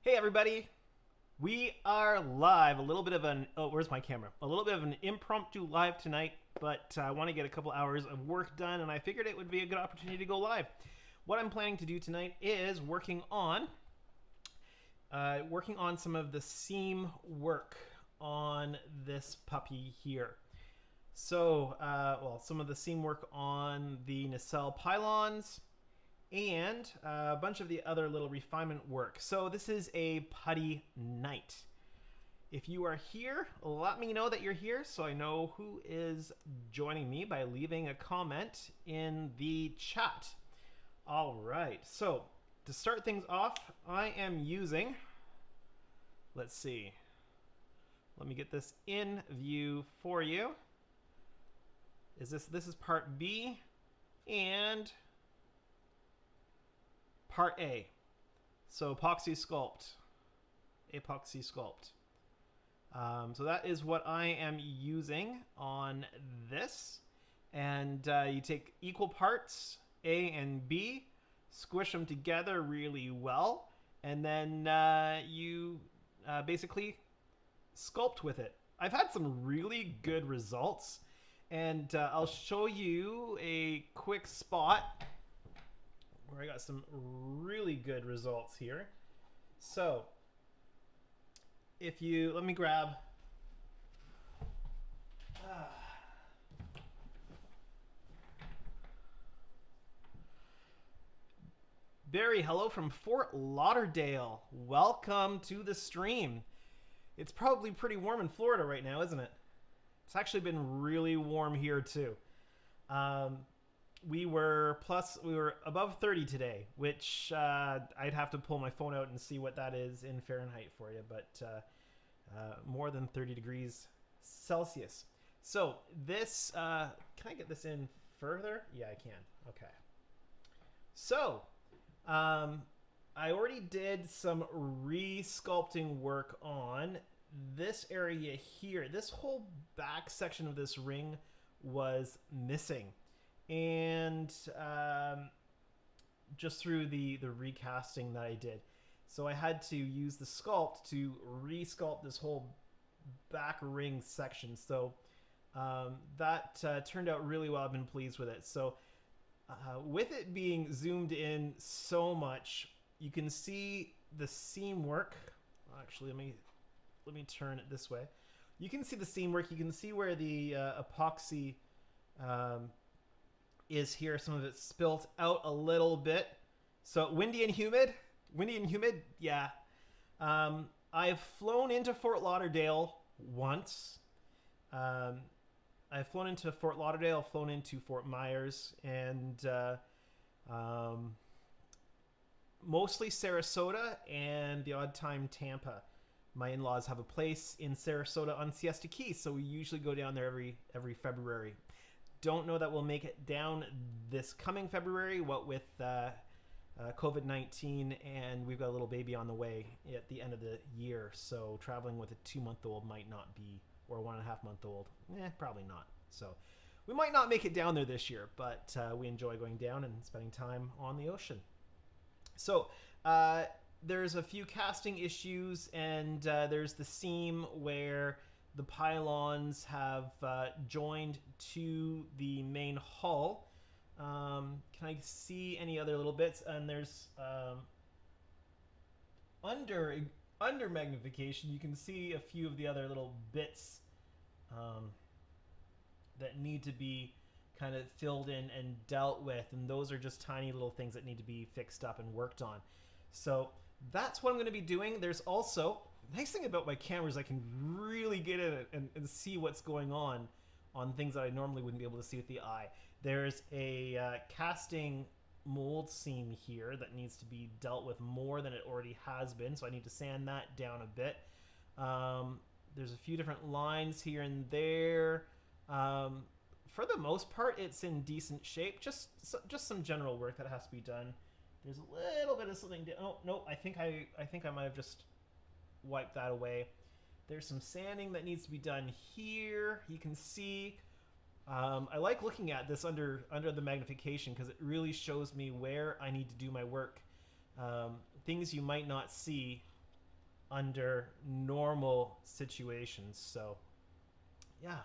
Hey everybody, we are live. A little bit of an where's my camera? A little bit of an impromptu live tonight, but I want to get a couple hours of work done, and I figured it would be a good opportunity to go live. What I'm planning to do tonight is working on some of the seam work on this puppy here. So, some of the seam work on the nacelle pylons and a bunch of the other little refinement work. So this is a putty night. If you are here, let me know that you're here so I know who is joining me by leaving a comment in the chat. All right, so to start things off, I am using, let's see, let me get this in view for you. This is part B and part A. So epoxy sculpt. So that is what I am using on this. And you take equal parts, A and B, squish them together really well, and then you basically sculpt with it. I've had some really good results, and I'll show you a quick spot where I got some really good results here. So if you let me grab Barry, hello from Fort Lauderdale. Welcome to the stream. It's probably pretty warm in Florida right now, isn't it? It's actually been really warm here too. We were above 30 today, which I'd have to pull my phone out and see what that is in Fahrenheit for you, but more than 30 degrees Celsius. So this, can I get this in further? Yeah, I can. Okay. So I already did some re-sculpting work on this area here. This whole back section of this ring was missing. And just through the recasting that I did. So I had to use the sculpt to re-sculpt this whole back ring section. So that turned out really well. I've been pleased with it. So with it being zoomed in so much, you can see the seam work. Actually, let me turn it this way. You can see the seam work. You can see where the epoxy is here. Some of it spilt out a little bit. So windy and humid, yeah. I've flown into Fort Lauderdale once. I've flown into Fort Lauderdale, flown into Fort Myers, and mostly Sarasota and the odd time Tampa. My in-laws have a place in Sarasota on Siesta Key, so we usually go down there every February. Don't know that we'll make it down this coming February, what with COVID-19, and we've got a little baby on the way at the end of the year, so traveling with a 2-month-old might not be, or 1.5-month-old, probably not. So we might not make it down there this year, but we enjoy going down and spending time on the ocean. So there's a few casting issues, and there's the seam where the pylons have joined to the main hull. Can I see any other little bits? And there's under magnification, you can see a few of the other little bits that need to be kind of filled in and dealt with, and those are just tiny little things that need to be fixed up and worked on. So that's what I'm going to be doing. There's also, the nice thing about my camera is I can really get in it and see what's going on things that I normally wouldn't be able to see with the eye. There's a casting mold seam here that needs to be dealt with more than it already has been, so I need to sand that down a bit. There's a few different lines here and there. For the most part, it's in decent shape. Just some general work that has to be done. There's a little bit of something. Oh no, I think I might have just wiped that away. There's some sanding that needs to be done here. You can see. I like looking at this under the magnification because it really shows me where I need to do my work. Things you might not see under normal situations. So yeah,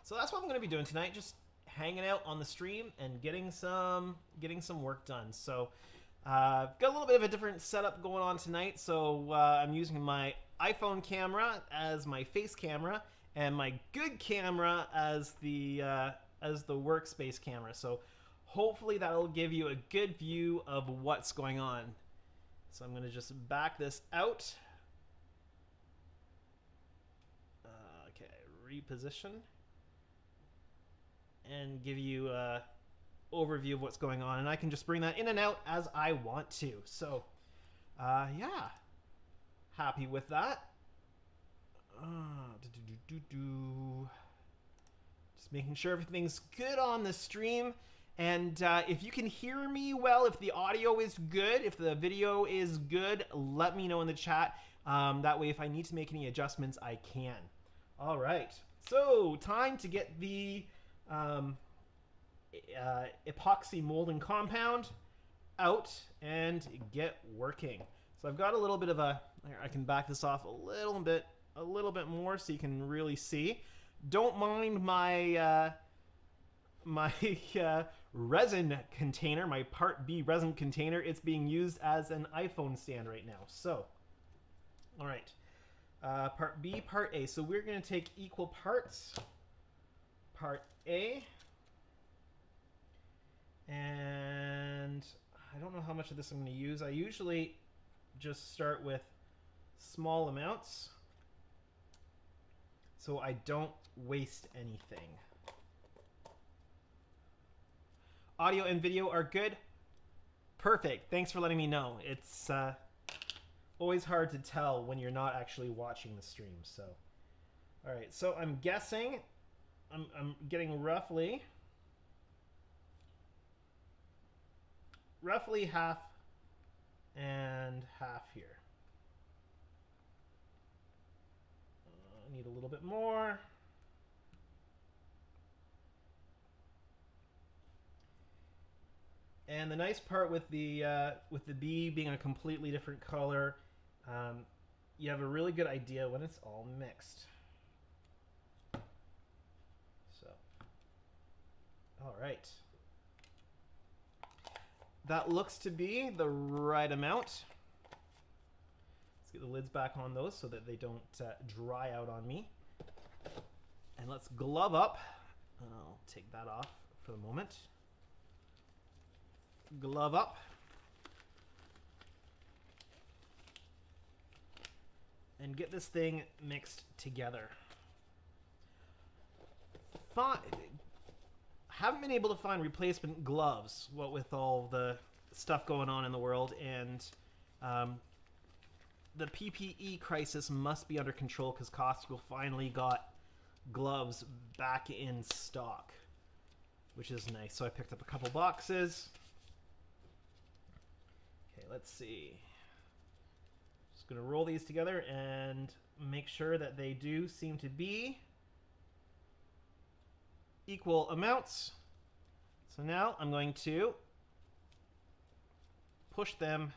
so that's what I'm going to be doing tonight, just hanging out on the stream and getting some work done. So got a little bit of a different setup going on tonight. So I'm using my iPhone camera as my face camera and my good camera as the workspace camera. So hopefully that'll give you a good view of what's going on. So I'm going to just back this out. Okay, reposition. And give you a overview of what's going on. And I can just bring that in and out as I want to. So, yeah. Happy with that. Just making sure everything's good on the stream. And if you can hear me well, if the audio is good, if the video is good, let me know in the chat. That way, if I need to make any adjustments, I can. All right. So, time to get the epoxy molding compound out and get working. So I've got a little bit of a, I can back this off a little bit more so you can really see. Don't mind my my resin container, my Part B resin container. It's being used as an iPhone stand right now. So, all right, Part B, Part A. So we're going to take equal parts. Part A, and I don't know how much of this I'm going to use. I usually just start with small amounts so I don't waste anything. Audio and video are good. Perfect. Thanks for letting me know. It's always hard to tell when you're not actually watching the stream. So, all right. So I'm guessing I'm getting roughly half and half here. I need a little bit more. And the nice part with the B being a completely different color, you have a really good idea when it's all mixed. So, all right. That looks to be the right amount. Let's get the lids back on those so that they don't dry out on me. And let's glove up. I'll take that off for the moment. Glove up. And get this thing mixed together. Haven't been able to find replacement gloves, what with all the stuff going on in the world, and the PPE crisis must be under control because Costco finally got gloves back in stock, which is nice. So I picked up a couple boxes. Okay, let's see. Just gonna roll these together and make sure that they do seem to be equal amounts. So now I'm going to push them,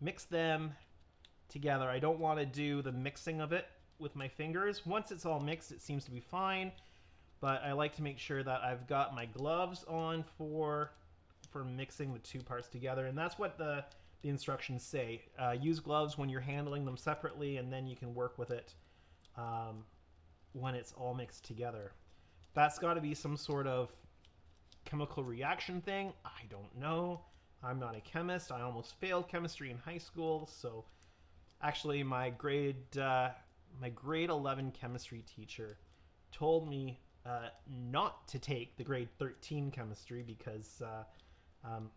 mix them together. I don't want to do the mixing of it with my fingers. Once it's all mixed, it seems to be fine, but I like to make sure that I've got my gloves on for mixing the two parts together, and that's what the instructions say. Use gloves when you're handling them separately, and then you can work with it when it's all mixed together. That's got to be some sort of chemical reaction thing. I don't know. I'm not a chemist. I almost failed chemistry in high school. So actually my grade 11 chemistry teacher told me not to take the grade 13 chemistry because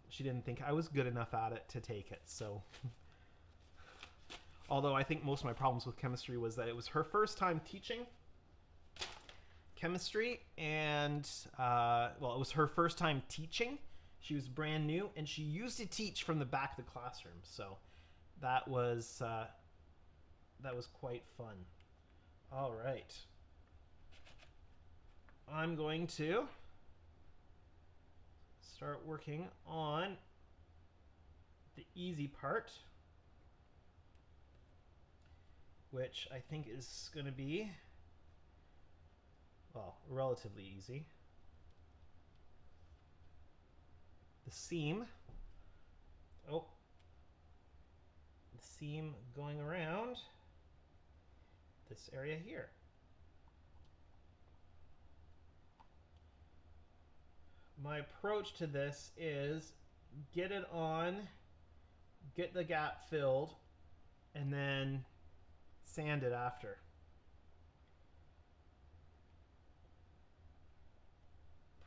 she didn't think I was good enough at it to take it. So although I think most of my problems with chemistry was that it was her first time teaching chemistry, and well, it was her first time teaching. She was brand new, and she used to teach from the back of the classroom. So that was quite fun. All right, I'm going to start working on the easy part. which I think is going to be, well, relatively easy. The seam, the seam going around this area here. My approach to this is get it on, get the gap filled, and then sand it after.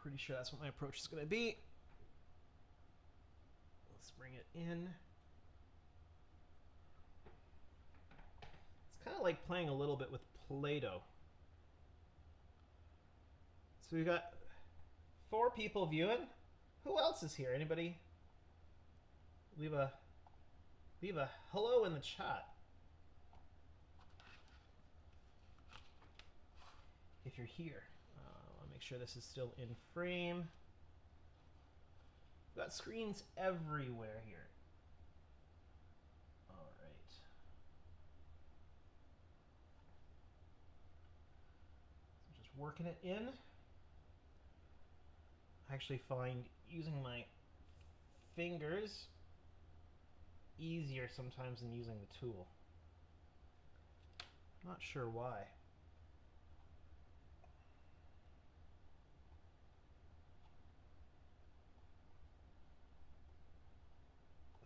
Pretty sure that's what my approach is going to be. Let's bring it in. It's kind of like playing a little bit with Play-Doh. So we've got 4 people viewing. Who else is here? Anybody? Leave a hello in the chat. If you're here. I'll make sure this is still in frame. We've got screens everywhere here. All right. So just working it in. I actually find using my fingers easier sometimes than using the tool. Not sure why.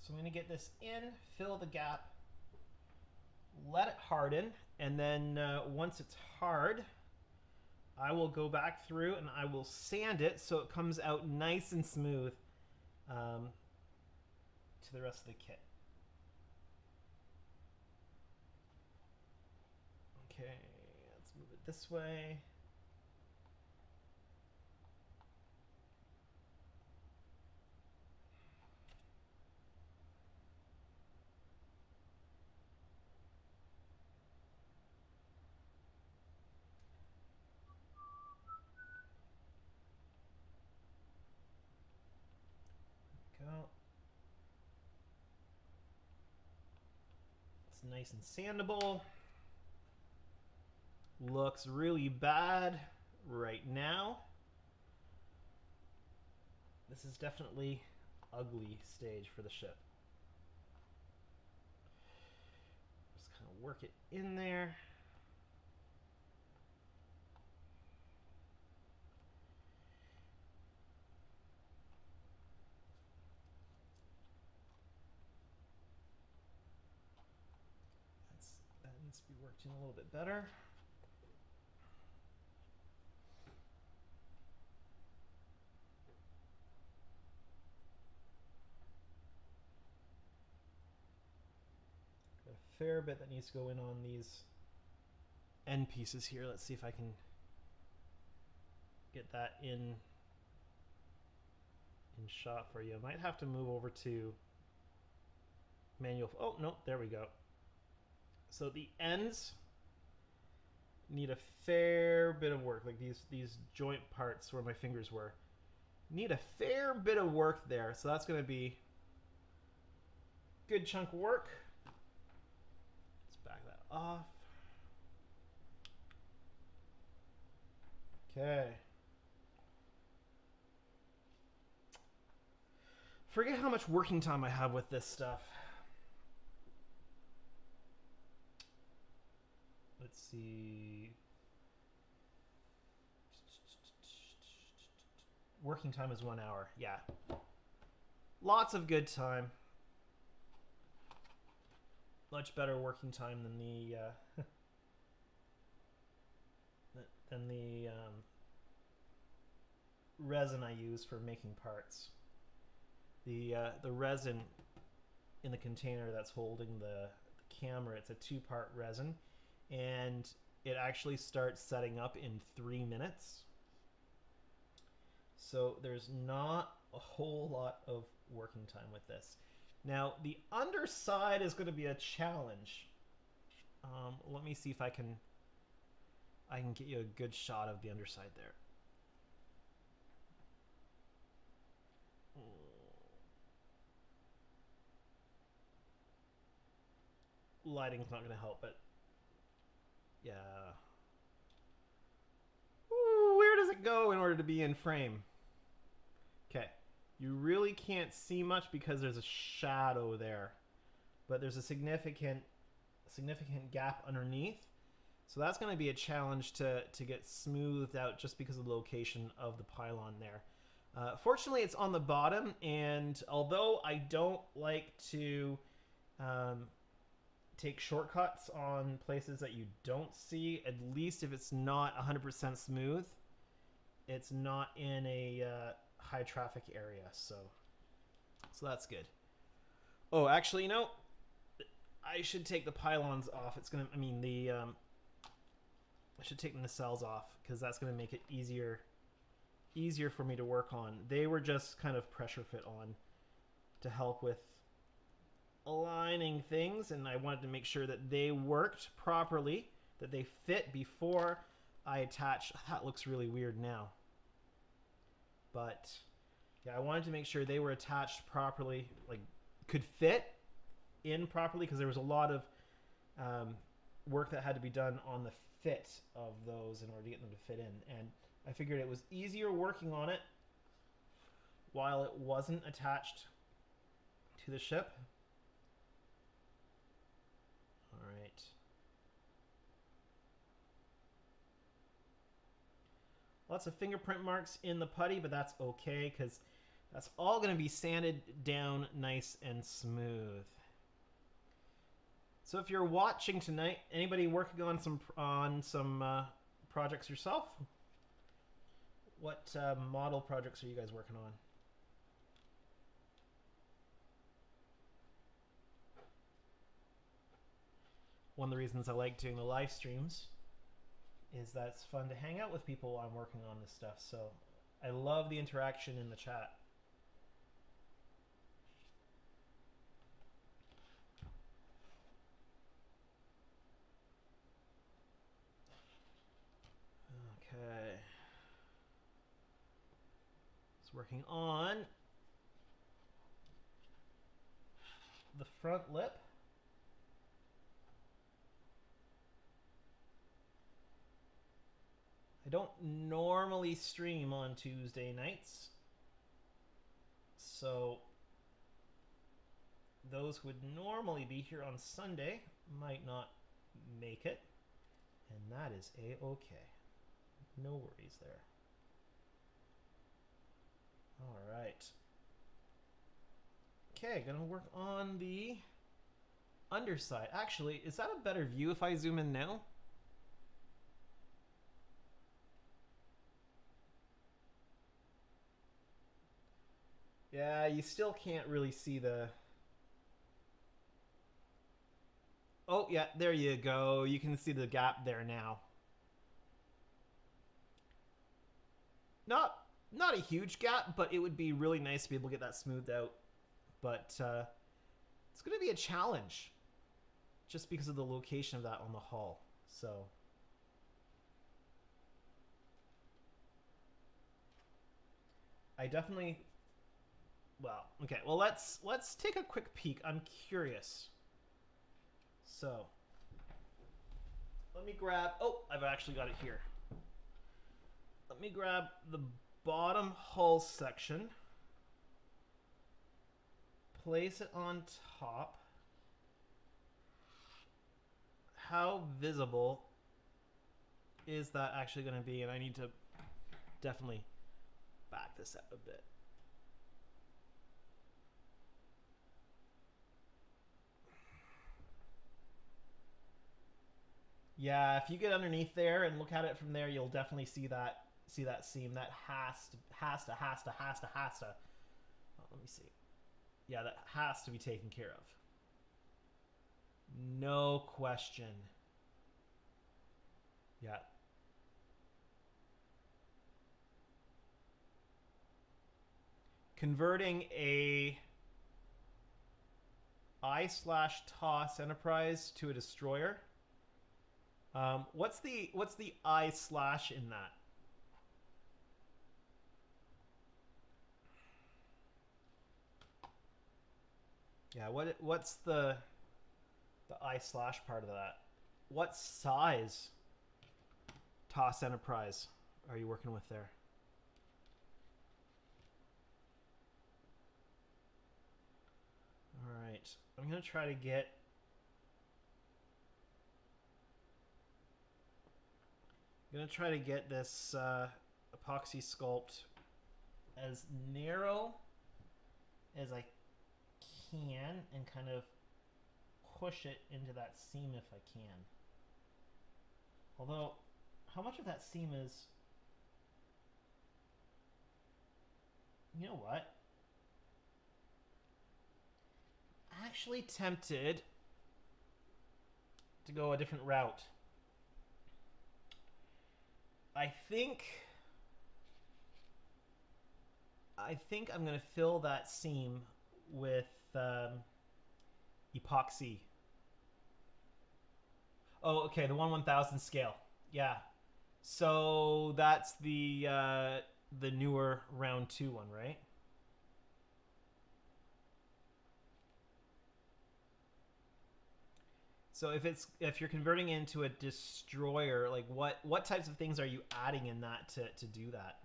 So I'm going to get this in, fill the gap, let it harden, and then once it's hard, I will go back through and I will sand it so it comes out nice and smooth to the rest of the kit. Okay, let's move it this way. Go. It's nice and sandable. Looks really bad right now. This is definitely ugly stage for the ship. Just kind of work it in there. That needs to be worked in a little bit better. Got a fair bit that needs to go in on these end pieces here. Let's see if I can get that in shot for you. I might have to move over to manual. Oh, no, there we go. So the ends need a fair bit of work, like these joint parts where my fingers were. Need a fair bit of work there, so that's going to be a good chunk of work. Let's back that off. Okay. Forget how much working time I have with this stuff. Let's see. Working time is 1 hour. Yeah. Lots of good time. Much better working time than the resin I use for making parts. The resin in the container that's holding the camera, it's a 2-part resin, and it actually starts setting up in 3 minutes. So there's not a whole lot of working time with this. Now the underside is going to be a challenge. Let me see if I can get you a good shot of the underside there. Lighting's not going to help, but Yeah. Ooh, where does it go in order to be in frame? Okay. You really can't see much because there's a shadow there. But there's a significant gap underneath. So that's going to be a challenge to get smoothed out just because of the location of the pylon there. Fortunately, it's on the bottom, and although I don't like to take shortcuts on places that you don't see, at least if it's not 100% smooth, it's not in a high traffic area, so that's good. Oh, actually, you know, I should take the pylons off. It's gonna, I mean, I should take the nacelles off because that's gonna make it easier for me to work on. They were just kind of pressure fit on to help with aligning things, and I wanted to make sure that they worked properly, that they fit before I attach. That looks really weird now. But yeah, I wanted to make sure they were attached properly, like could fit in properly, because there was a lot of work that had to be done on the fit of those in order to get them to fit in. And I figured it was easier working on it while it wasn't attached to the ship. All right. Lots of fingerprint marks in the putty, but that's okay because that's all going to be sanded down nice and smooth. So if you're watching tonight, anybody working on some projects yourself? What model projects are you guys working on? One of the reasons I like doing the live streams is that it's fun to hang out with people while I'm working on this stuff. So I love the interaction in the chat. Okay. It's working on the front lip. I don't normally stream on Tuesday nights, so those who would normally be here on Sunday might not make it, and that is a-okay. No worries there. All right. Okay, gonna work on the underside. Actually, is that a better view if I zoom in now? Yeah, you still can't really see the... Oh, yeah, there you go. You can see the gap there now. Not a huge gap, but it would be really nice to be able to get that smoothed out. But it's going to be a challenge just because of the location of that on the hull. So I definitely... Well, okay. Well, let's take a quick peek. I'm curious. So let me grab... Oh, I've actually got it here. Let me grab the bottom hull section. Place it on top. How visible is that actually going to be? And I need to definitely back this up a bit. Yeah, if you get underneath there and look at it from there, you'll definitely see that seam. That has to. Oh, let me see. Yeah, that has to be taken care of. No question. Yeah. Converting a I/TOS Enterprise to a destroyer. What's the I/ in that? Yeah, what's the I/ part of that? What size TOS Enterprise are you working with there? All right, I'm gonna try to get. I'm gonna try to get this epoxy sculpt as narrow as I can and kind of push it into that seam if I can. Although, how much of that seam is... You know what? Actually tempted to go a different route. I think I'm going to fill that seam with epoxy. Oh, okay, the 1/1000 scale. Yeah. So that's the newer round 2 one, right? So if you're converting into a destroyer, like what types of things are you adding in that to do that?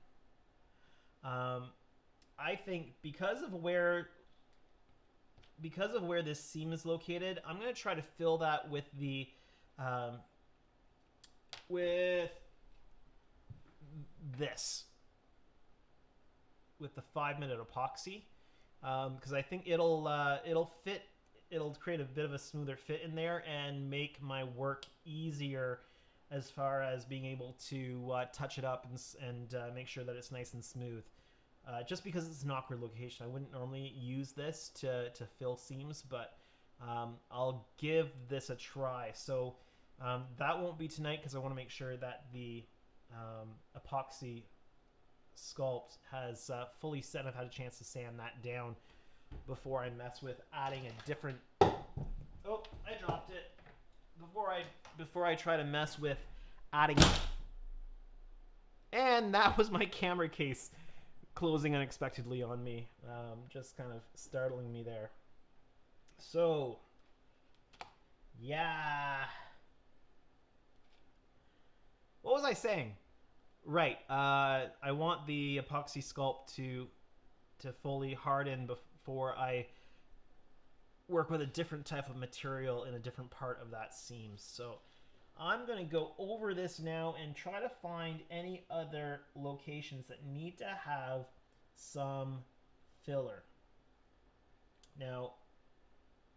I think because of where this seam is located, I'm going to try to fill that with the with this, with the 5-minute epoxy, because I think it'll fit. It'll create a bit of a smoother fit in there and make my work easier as far as being able to touch it up and make sure that it's nice and smooth. Just because it's an awkward location, I wouldn't normally use this to fill seams, but I'll give this a try. So that won't be tonight because I want to make sure that the epoxy sculpt has fully set. I've had a chance to sand that down before I mess with adding a different... Oh, I dropped it. Before I try to mess with adding... And that was my camera case closing unexpectedly on me. Just kind of startling me there. So, yeah. What was I saying? Right. I want the epoxy sculpt to fully harden before I work with a different type of material in a different part of that seam. So I'm going to go over this now and try to find any other locations that need to have some filler. Now,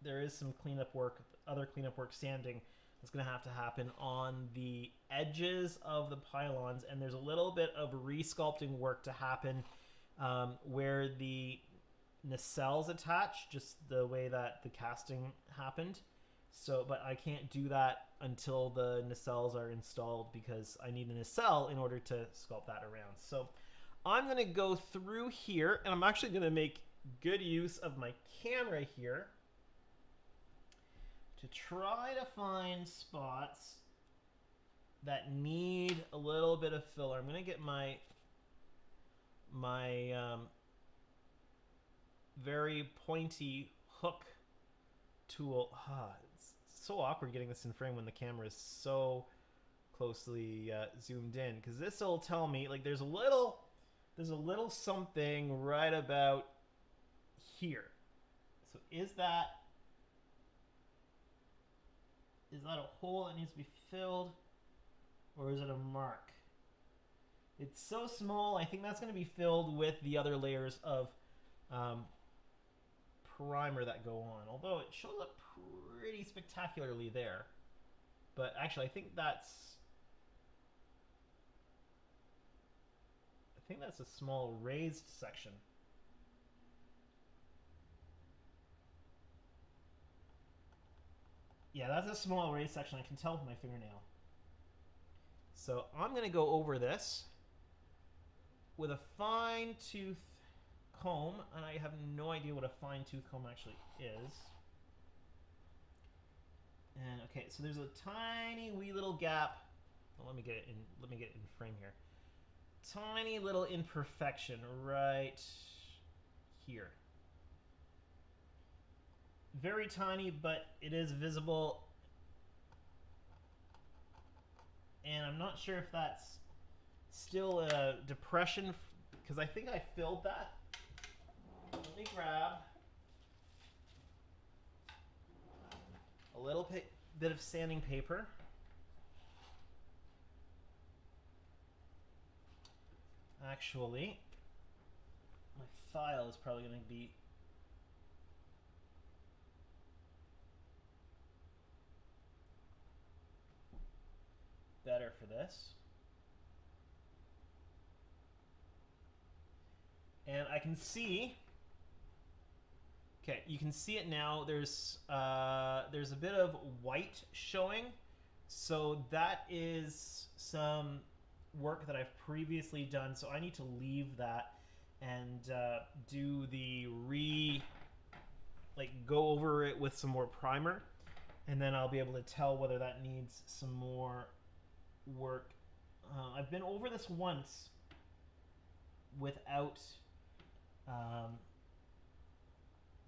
there is some cleanup work, other cleanup work, sanding that's going to happen on the edges of the pylons, and there's a little bit of resculpting work to happen where the nacelles attach, just the way that the casting happened. So, but I can't do that until the nacelles are installed because I need a nacelle in order to sculpt that around. So I'm going to go through here, and I'm actually going to make good use of my camera here to try to find spots that need a little bit of filler. I'm going to get my very pointy hook tool. It's so awkward getting this in frame when the camera is so closely zoomed in, because this will tell me, like, there's a little something right about here. So is that a hole that needs to be filled, or is it a mark? It's so small. I think that's going to be filled with the other layers of primer that go on, although it shows up pretty spectacularly there. But actually, I think that's a small raised section. Yeah, that's a small raised section. I can tell with my fingernail. So I'm going to go over this with a fine tooth comb, and I have no idea what a fine tooth comb actually is. And okay, so there's a tiny wee little gap. Well, let me get it in frame here. Tiny little imperfection right here. Very tiny, but it is visible. and I'm not sure if that's still a depression, because I think I filled that. Let me grab a little bit of sanding paper. Actually, my file is probably going to be better for this. And I can see, okay, you can see it now. There's a bit of white showing. So that is some work that I've previously done. So I need to leave that and do the go over it with some more primer. And then I'll be able to tell whether that needs some more work. I've been over this once without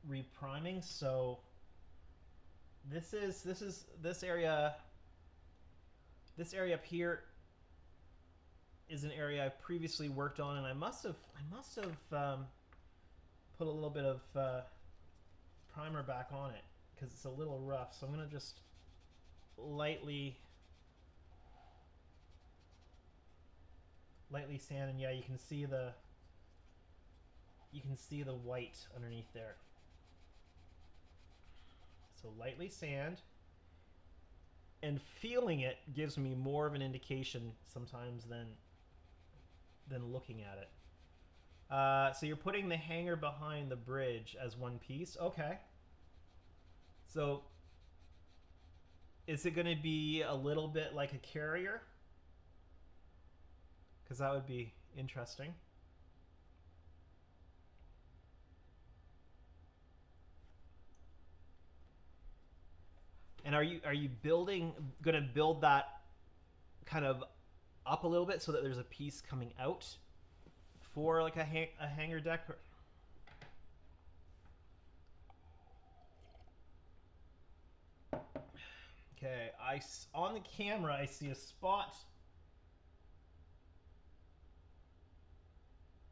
repriming, so this area up here is an area I've previously worked on, and I must have put a little bit of primer back on it because it's a little rough. So I'm gonna just lightly sand, and yeah, you can see the white underneath there. So lightly sand, and feeling it gives me more of an indication sometimes than looking at it. So you're putting the hanger behind the bridge as one piece. Okay. So is it going to be a little bit like a carrier? Because that would be interesting. And are you going to build that kind of up a little bit so that there's a piece coming out for like a hanger deck? Okay, on the camera I see a spot,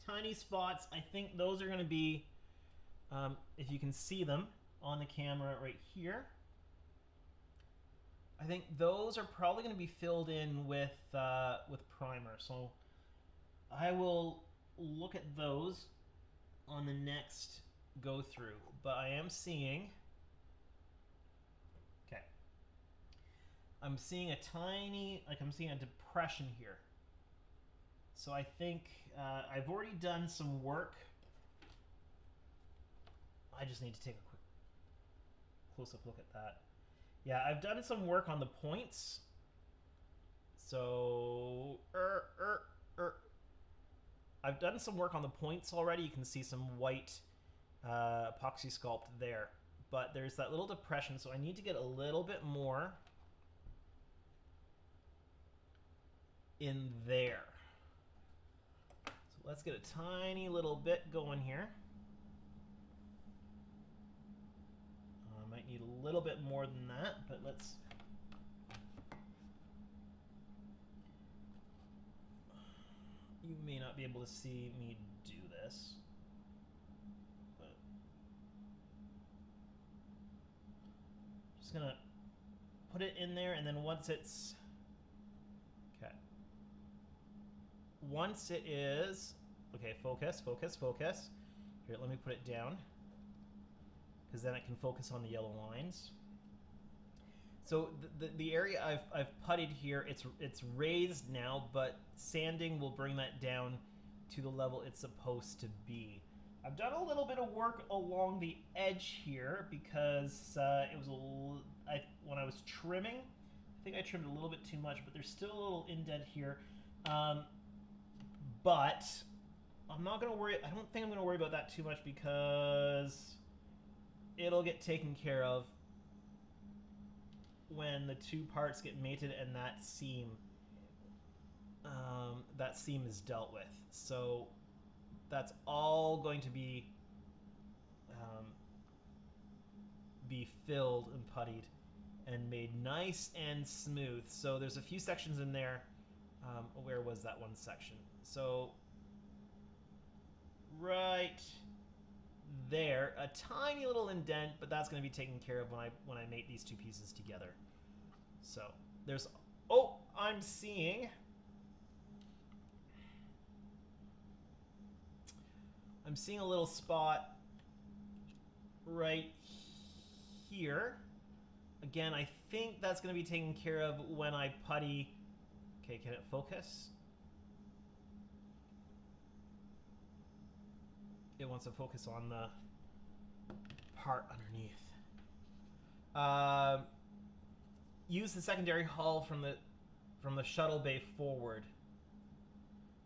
tiny spots. I think those are going to be, if you can see them on the camera right here, I think those are probably going to be filled in with primer. So I will look at those on the next go through. But I am seeing, okay, I'm seeing a tiny, I'm seeing a depression here. So I think I've already done some work. I just need to take a quick close-up look at that. Yeah, I've done some work on the points. So, I've done some work on the points already. You can see some white epoxy sculpt there. But there's that little depression, so I need to get a little bit more in there. So let's get a tiny little bit going here. Might need a little bit more than that, but let's. You may not be able to see me do this, but just gonna put it in there, and then once it's okay, once it is okay, focus. Here, let me put it down, because then it can focus on the yellow lines. So the area I've puttied here, it's raised now, but sanding will bring that down to the level it's supposed to be. I've done a little bit of work along the edge here because it was when I was trimming, I think I trimmed a little bit too much, but there's still a little indent here. But I'm not gonna worry. I don't think I'm gonna worry about that too much because it'll get taken care of when the two parts get mated and that seam is dealt with. So that's all going to be filled and puttied and made nice and smooth. So there's a few sections in there. Where was that one section? So right there, a tiny little indent, but that's going to be taken care of when I mate these two pieces together. So there's, oh, I'm seeing a little spot right here. Again, I think that's going to be taken care of when I putty. Okay, can it focus? It wants to focus on the part underneath. Use the secondary hull from the shuttle bay forward.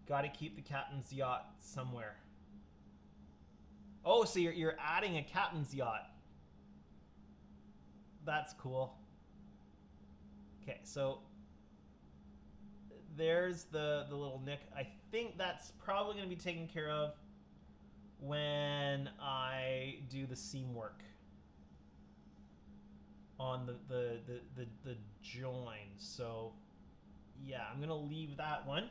Got to keep the captain's yacht somewhere. Oh, so you're adding a captain's yacht. That's cool. Okay, so there's the little nick. I think that's probably going to be taken care of when I do the seam work on the join. So yeah, I'm going to leave that one.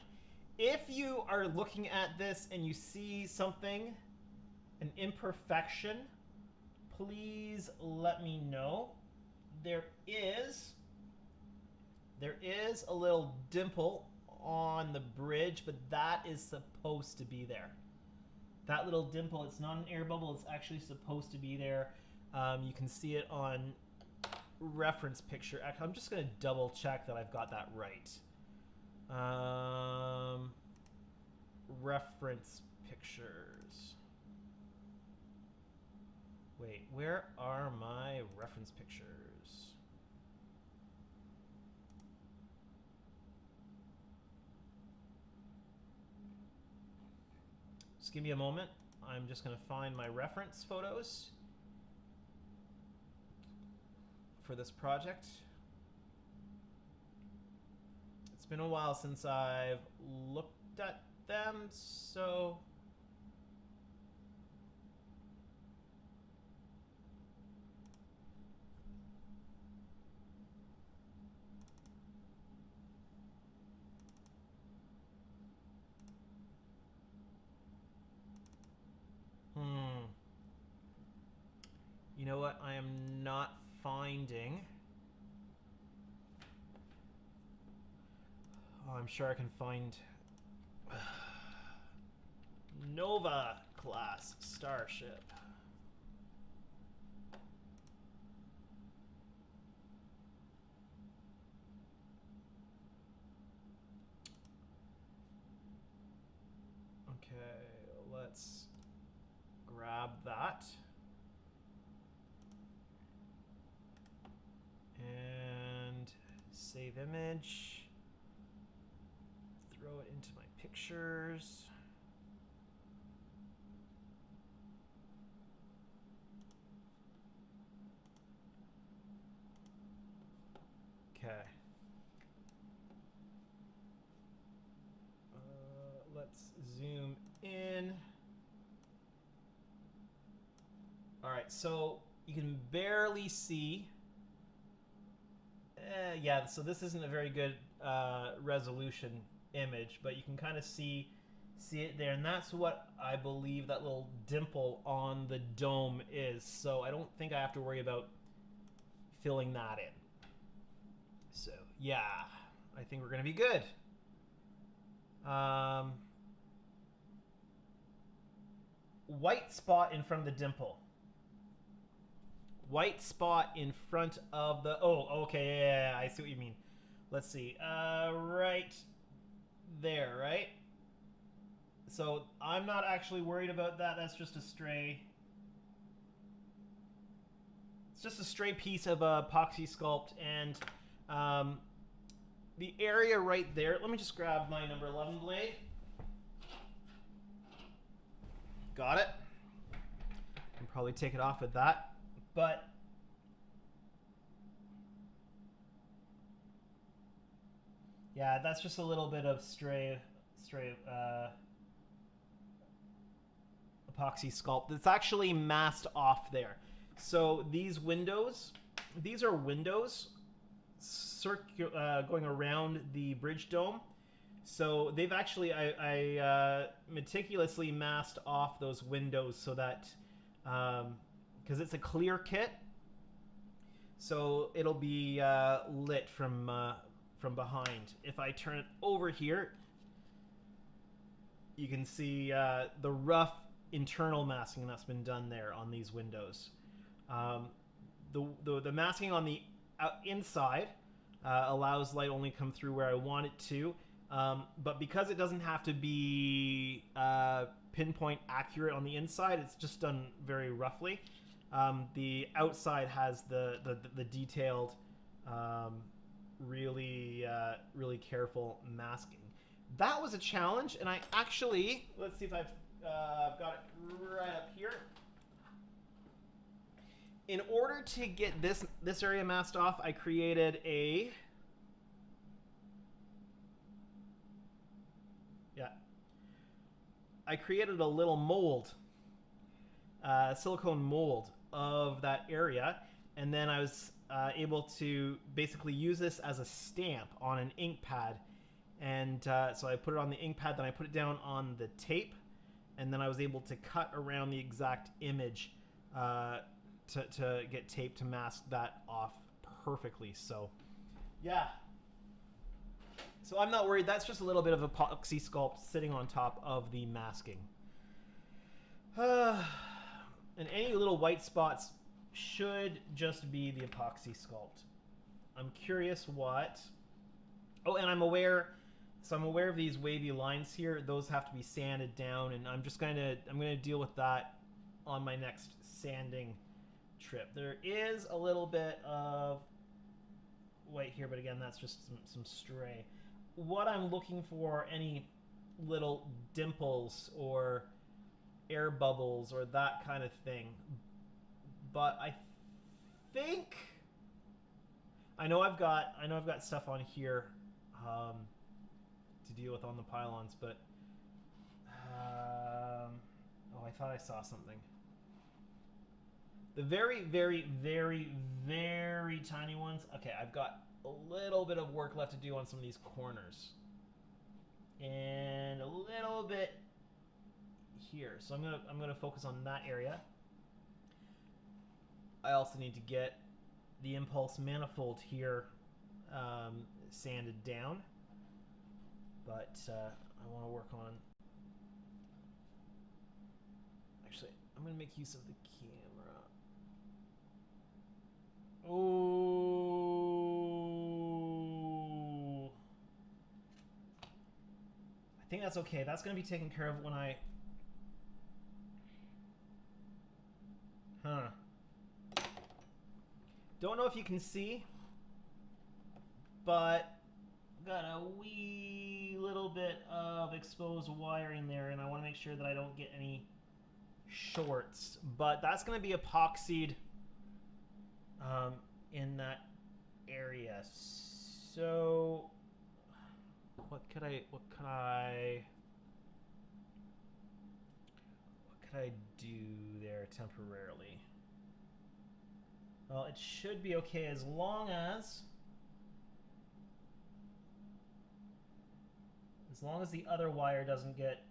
If you are looking at this and you see something, an imperfection, please let me know. There is a little dimple on the bridge, but that is supposed to be there. That little dimple, it's not an air bubble, it's actually supposed to be there. You can see it on reference picture. I'm just going to double check that I've got that right. Reference pictures. Wait, where are my reference pictures? Just give me a moment. I'm just going to find my reference photos for this project. It's been a while since I've looked at them, so you know what? I am not finding. Oh, I'm sure I can find Nova class starship. Okay, let's grab that. And save image. Throw it into my pictures. Okay. Let's zoom in. All right, so you can barely see. Yeah, so this isn't a very good resolution image, but you can kind of see it there, and that's what I believe that little dimple on the dome is. So I don't think I have to worry about filling that in. So yeah, I think we're gonna be good. White spot in front of the dimple. White spot in front of the... Oh, okay, yeah, I see what you mean. Let's see. Right there, right? So I'm not actually worried about that. That's just a stray... It's just a stray piece of epoxy sculpt, and the area right there... Let me just grab my number 11 blade. Got it. I can probably take it off with that. But yeah, that's just a little bit of stray epoxy sculpt. It's actually masked off there. So these windows, these are windows going around the bridge dome. So they've actually, I meticulously masked off those windows so that, because it's a clear kit, so it'll be lit from behind. If I turn it over here, you can see the rough internal masking that's been done there on these windows. The masking on the inside allows light only come through where I want it to, but because it doesn't have to be pinpoint accurate on the inside, it's just done very roughly. The outside has the detailed, really careful masking. That was a challenge, and I actually, let's see if I've got it right up here. In order to get this area masked off, I created I created a little mold, silicone mold of that area, and then I was able to basically use this as a stamp on an ink pad. And so I put it on the ink pad, then I put it down on the tape, and then I was able to cut around the exact image to get tape to mask that off perfectly. So yeah, so I'm not worried. That's just a little bit of epoxy sculpt sitting on top of the masking. And any little white spots should just be the epoxy sculpt. I'm curious what... Oh, and I'm aware of these wavy lines here. Those have to be sanded down, and I'm gonna deal with that on my next sanding trip. There is a little bit of white here, but again, that's just some stray. What I'm looking for, any little dimples or air bubbles or that kind of thing. But I think I know I've got stuff on here to deal with on the pylons, but oh, I thought I saw something. The very, very, very, very tiny ones. Okay, I've got a little bit of work left to do on some of these corners, and a little bit here. So I'm gonna focus on that area. I also need to get the impulse manifold here sanded down, but I want to work on. Actually, I'm gonna make use of the camera. Oh, I think that's okay. That's gonna be taken care of when I. Don't know if you can see, but got a wee little bit of exposed wiring there, and I want to make sure that I don't get any shorts. But that's going to be epoxied in that area. So what could I do there temporarily? Well, it should be okay as long as the other wire doesn't get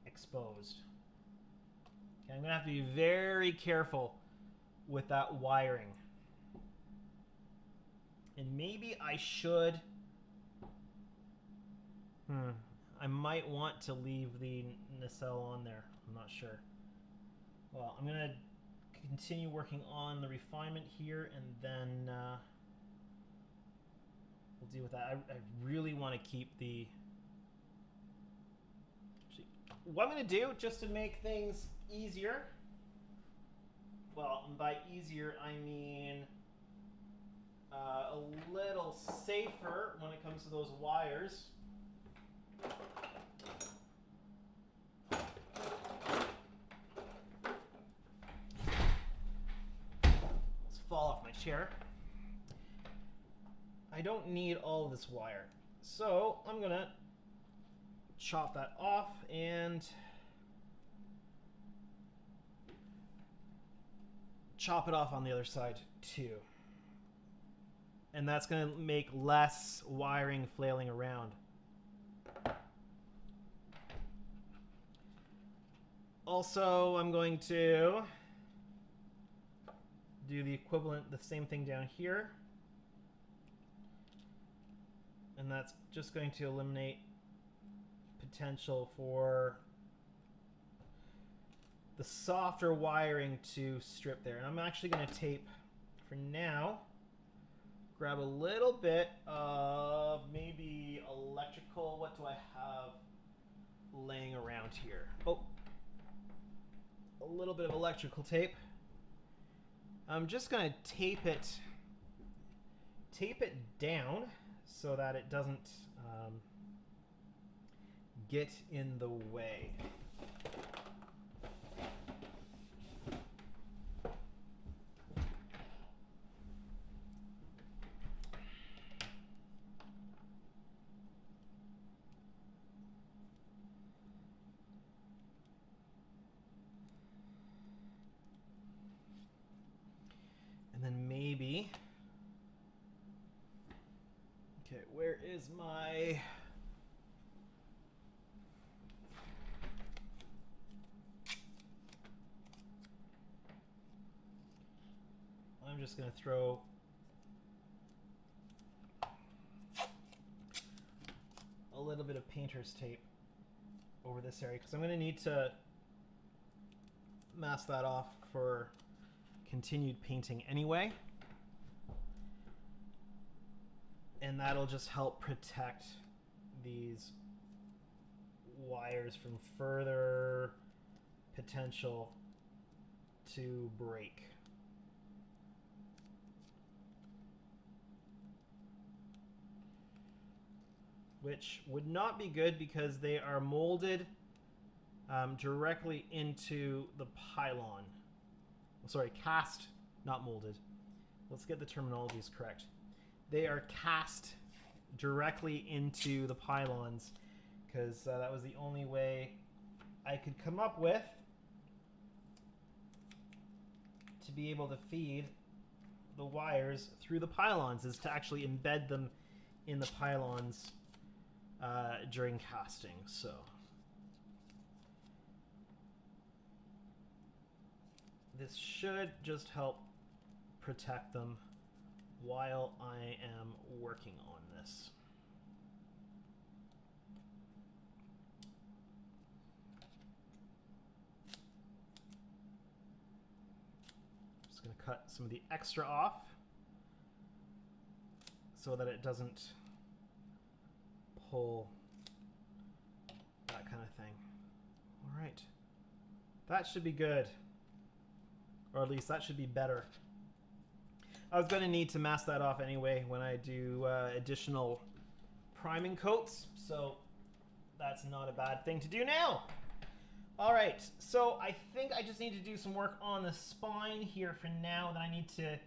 exposed. Okay, I'm gonna have to be very careful with that wiring. And maybe I should I might want to leave the nacelle on there. I'm not sure. Well, I'm gonna continue working on the refinement here, and then we'll deal with that. I really want to keep the... Actually, what I'm going to do, just to make things easier, well, and by easier, I mean a little safer when it comes to those wires. Fall off my chair. I don't need all of this wire, so I'm gonna chop that off and chop it off on the other side too. and that's going to make less wiring flailing around. Also, I'm going to do the equivalent, the same thing down here. And that's just going to eliminate potential for the softer wiring to strip there. And I'm actually going to tape, for now, grab a little bit of maybe electrical. What do I have laying around here? Oh, a little bit of electrical tape. I'm just going to tape it down so that it doesn't get in the way. And then maybe, okay, where is my, I'm just going to throw a little bit of painter's tape over this area because I'm going to need to mask that off for continued painting anyway. And that'll just help protect these wires from further potential to break. Which would not be good because they are molded directly into the pylon. Sorry, cast, not molded. Let's get the terminologies correct. They are cast directly into the pylons because that was the only way I could come up with to be able to feed the wires through the pylons, is to actually embed them in the pylons during casting. So this should just help protect them while I am working on this. Just going to cut some of the extra off so that it doesn't pull, that kind of thing. All right, that should be good. Or at least that should be better. I was going to need to mask that off anyway when I do additional priming coats, so that's not a bad thing to do now. All right, so I think I just need to do some work on the spine here for now. Then I need to,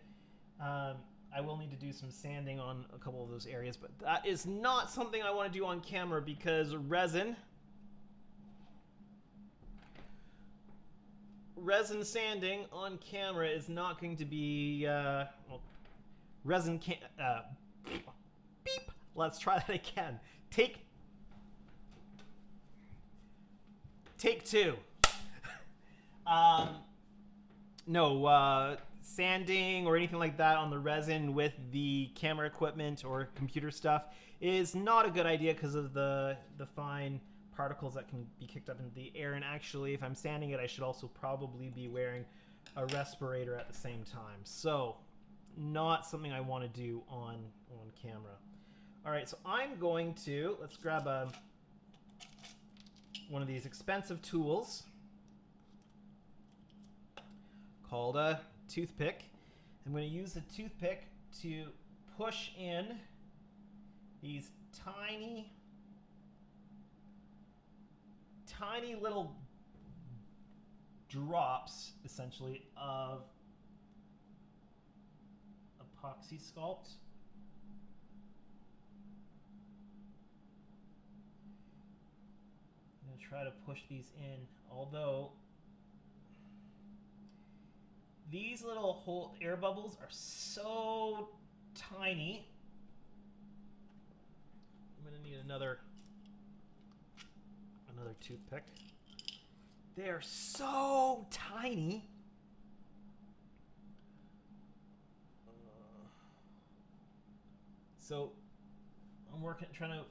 I will need to do some sanding on a couple of those areas, but that is not something I want to do on camera because resin sanding on camera is not going to be, well, resin can't, beep, let's try that again. Take two. No, sanding or anything like that on the resin with the camera equipment or computer stuff is not a good idea because of the fine particles that can be kicked up into the air. And actually, if I'm sanding it, I should also probably be wearing a respirator at the same time. So not something I want to do on camera. All right, so I'm going to, let's grab one of these expensive tools called a toothpick. I'm going to use the toothpick to push in these tiny little drops, essentially, of epoxy sculpt. I'm going to try to push these in, although these little air bubbles are so tiny. I'm gonna need another toothpick. They're so tiny. So I'm trying to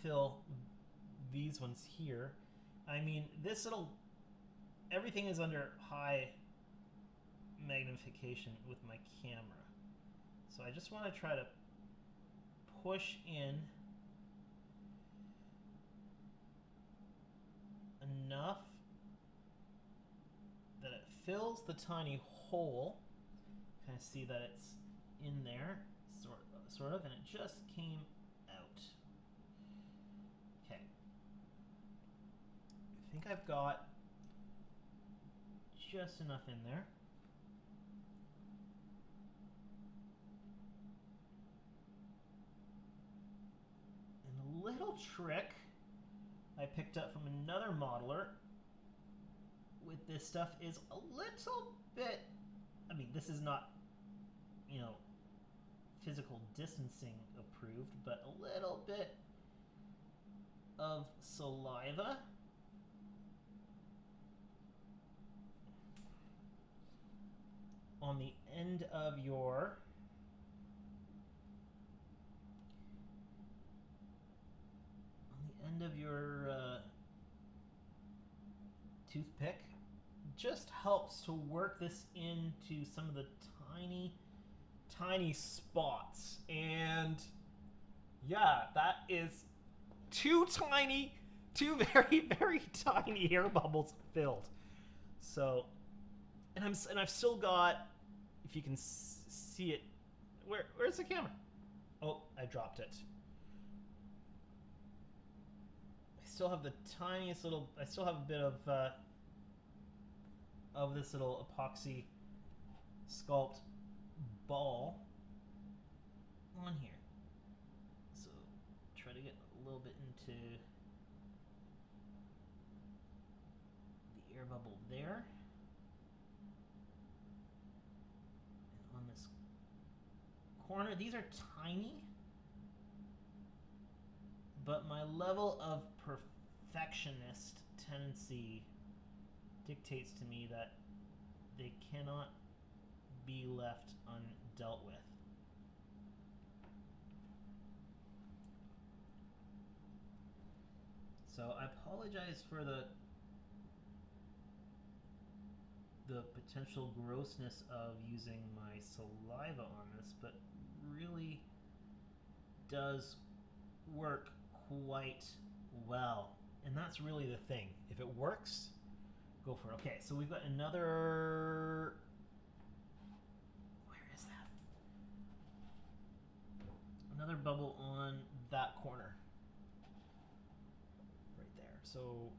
fill these ones here. I mean, everything is under high magnification with my camera. So I just want to try to push in enough that it fills the tiny hole. Kind of see that it's in there, sort of, and it just came out. Okay. I think I've got just enough in there. And a little trick I picked up from another modeler with this stuff is a little bit, I mean, this is not, you know, physical distancing approved, but a little bit of saliva. On the end of your toothpick, just helps to work this into some of the tiny spots. And yeah, that is two very, very tiny air bubbles filled. So, and I've still got, if you can see it, where's the camera? Oh, I dropped it. I still have the tiniest little, I still have a bit of this little epoxy sculpt ball on here. So try to get a little bit into the air bubble there. And on this corner, these are tiny, but my level of perfectionist tendency dictates to me that they cannot be left undealt with. So I apologize for the potential grossness of using my saliva on this, but really does work quite well. And that's really the thing. If it works, go for it. Okay, so we've got another, where is that? Another bubble on that corner. Right there. So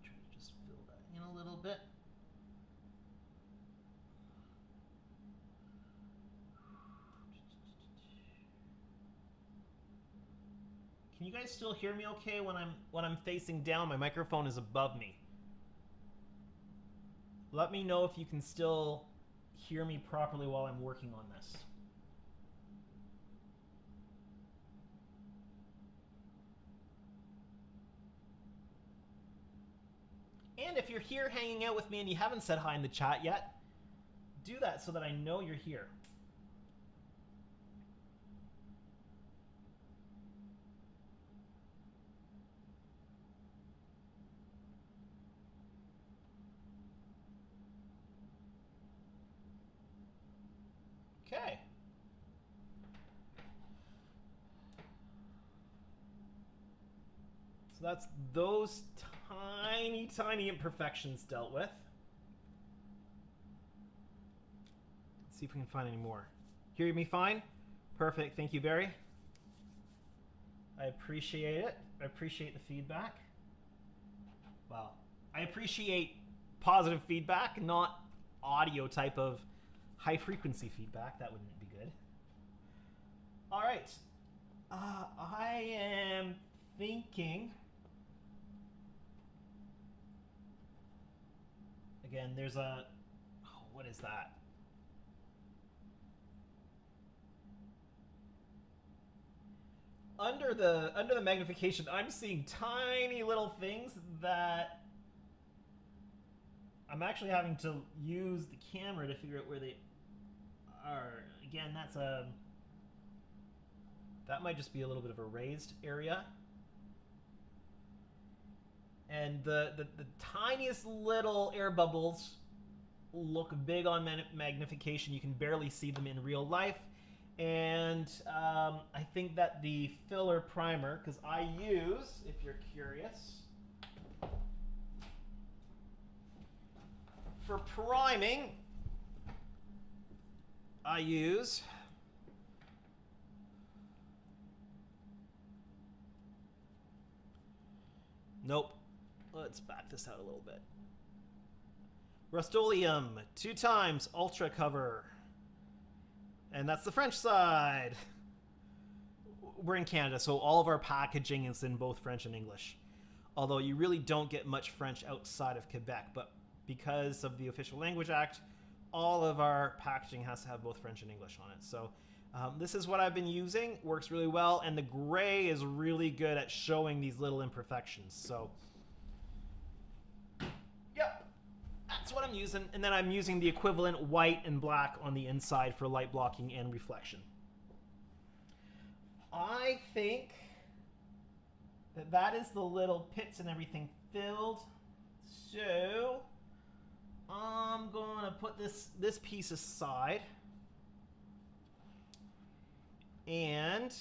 try to just fill that in a little bit. Can you guys still hear me okay when I'm facing down? My microphone is above me. Let me know if you can still hear me properly while I'm working on this. And if you're here hanging out with me and you haven't said hi in the chat yet, do that so that I know you're here. Okay. So that's those tiny imperfections dealt with. Let's see if we can find any more. Hear me fine? Perfect. Thank you, Barry. I appreciate it. I appreciate the feedback. Wow. I appreciate positive feedback, not audio type of high frequency feedback. That wouldn't be good. All right. I am thinking, again, there's a, oh, what is that? under the magnification, I'm seeing tiny little things that I'm actually having to use the camera to figure out where they are. Again, that might just be a little bit of a raised area. And the tiniest little air bubbles look big on magnification. You can barely see them in real life. And I think that the filler primer, because I use, if you're curious, for priming, I use nope. Let's back this out a little bit. Rust-Oleum 2 times Ultra Cover. And that's the French side. We're in Canada, so all of our packaging is in both French and English. Although you really don't get much French outside of Quebec, but because of the Official Language Act, all of our packaging has to have both French and English on it. So this is what I've been using. Works really well, and the gray is really good at showing these little imperfections. So, yep, that's what I'm using. And then I'm using the equivalent white and black on the inside for light blocking and reflection. I think that is the little pits and everything filled. So I'm going to put this piece aside. And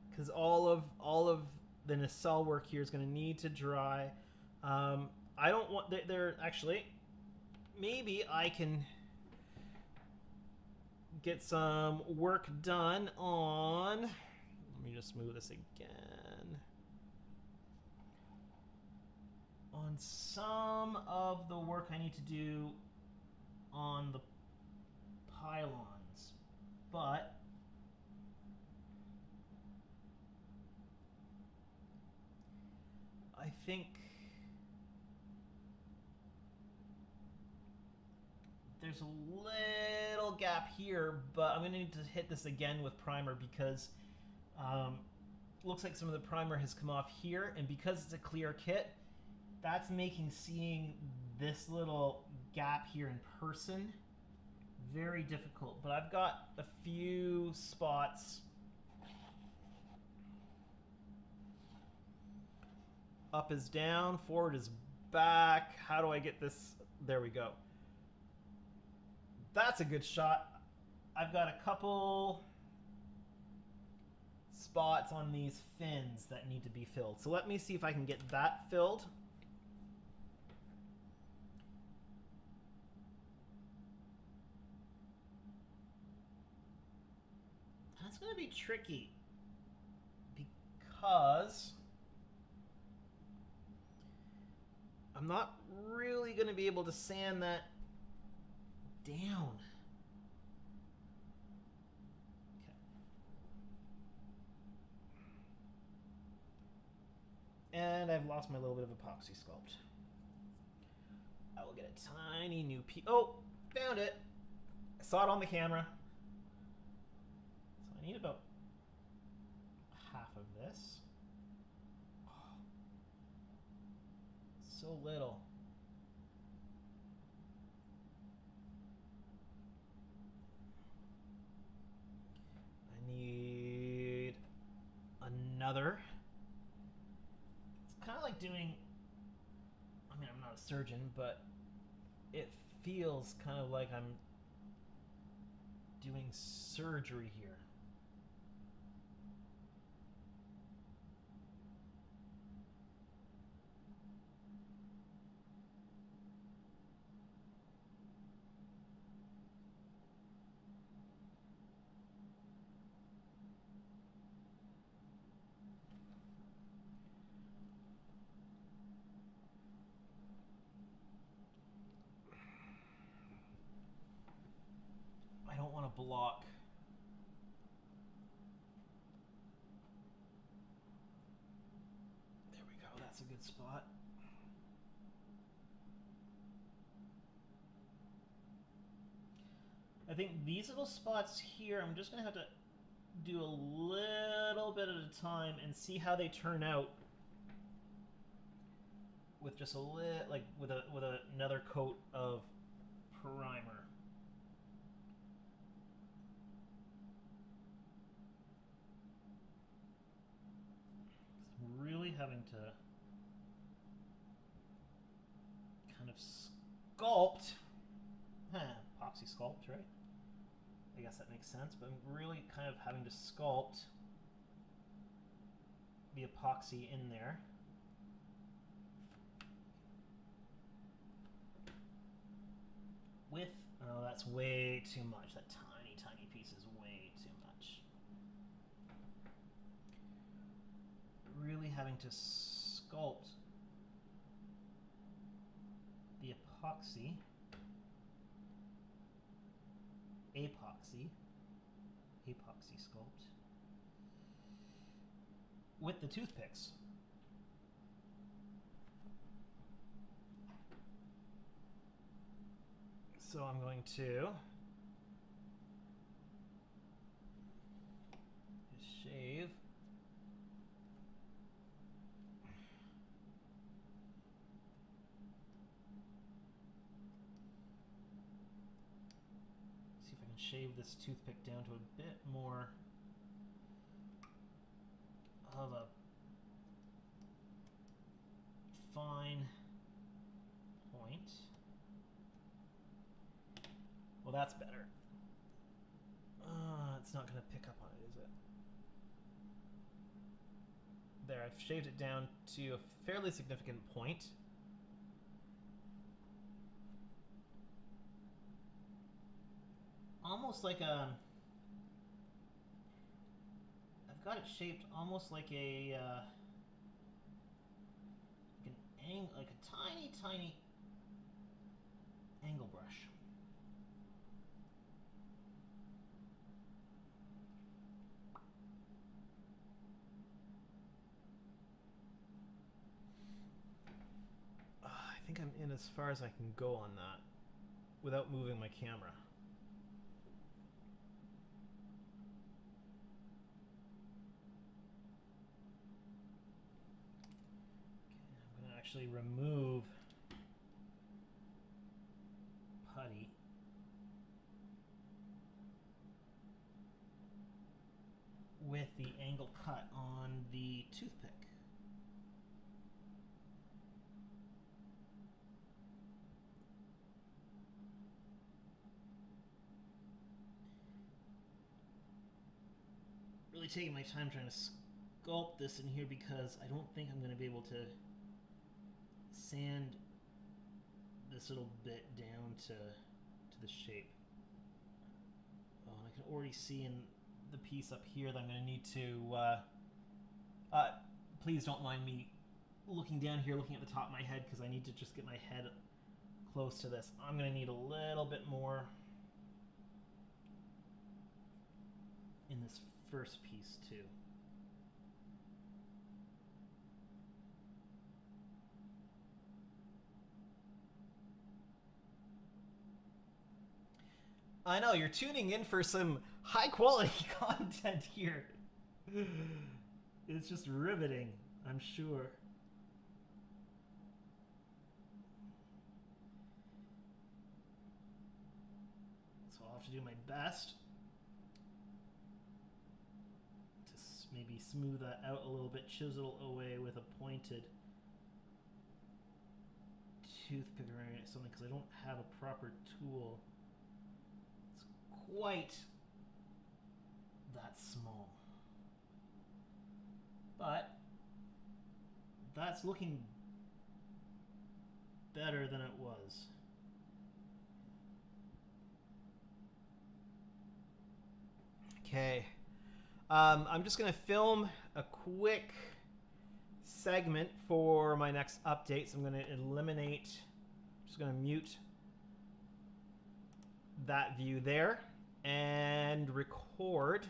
because all of the nacelle work here is going to need to dry. I don't want they're actually, maybe I can get some work done on, let me just move this again, on some of the work I need to do on the pylons, but I think there's a little gap here, but I'm going to need to hit this again with primer because looks like some of the primer has come off here, and because it's a clear kit, that's making seeing this little gap here in person very difficult. But I've got a few spots up is down, forward is back. How do I get this? There we go. That's a good shot. I've got a couple spots on these fins that need to be filled. So let me see if I can get that filled. That's going to be tricky because I'm not really going to be able to sand that down. Okay. And I've lost my little bit of epoxy sculpt. I will get a tiny new piece. Oh, found it. I saw it on the camera. So I need about half of this. Oh, so little. Need another. It's kind of like doing, I mean, I'm not a surgeon, but it feels kind of like I'm doing surgery here. I don't want to block. There we go. That's a good spot. I think these little spots here, I'm just going to have to do a little bit at a time and see how they turn out with just a little, like with another coat of primer. I'm really having to kind of sculpt, epoxy sculpt, right? I guess that makes sense, but I'm really kind of having to sculpt the epoxy in there. With, oh, that's way too much. That tiny, tiny piece is way too much. Really having to sculpt the epoxy sculpt with the toothpicks. So I'm going to just shave. See if I can shave this toothpick down to a bit more of a fine point. Well, that's better. It's not going to pick up on it, is it? There, I've shaved it down to a fairly significant point. Almost like a... I've got it shaped almost like a... like a tiny, tiny angle brush. I think I'm in as far as I can go on that without moving my camera. Okay, I'm going to actually remove putty. With the angle cut on the toothpick. Really taking my time trying to sculpt this in here because I don't think I'm going to be able to sand this little bit down to the shape. Oh, and I can already see in the piece up here that I'm going to need to please don't mind me looking down here, looking at the top of my head, because I need to just get my head close to this. I'm going to need a little bit more in this first piece too. I know, you're tuning in for some high quality content here. It's just riveting, I'm sure. So I'll have to do my best to maybe smooth that out a little bit, chisel away with a pointed toothpick or something, because I don't have a proper tool. It's quite that small. But that's looking better than it was. Okay. I'm just going to film a quick segment for my next update. So I'm going to eliminate, just going to mute that view there and record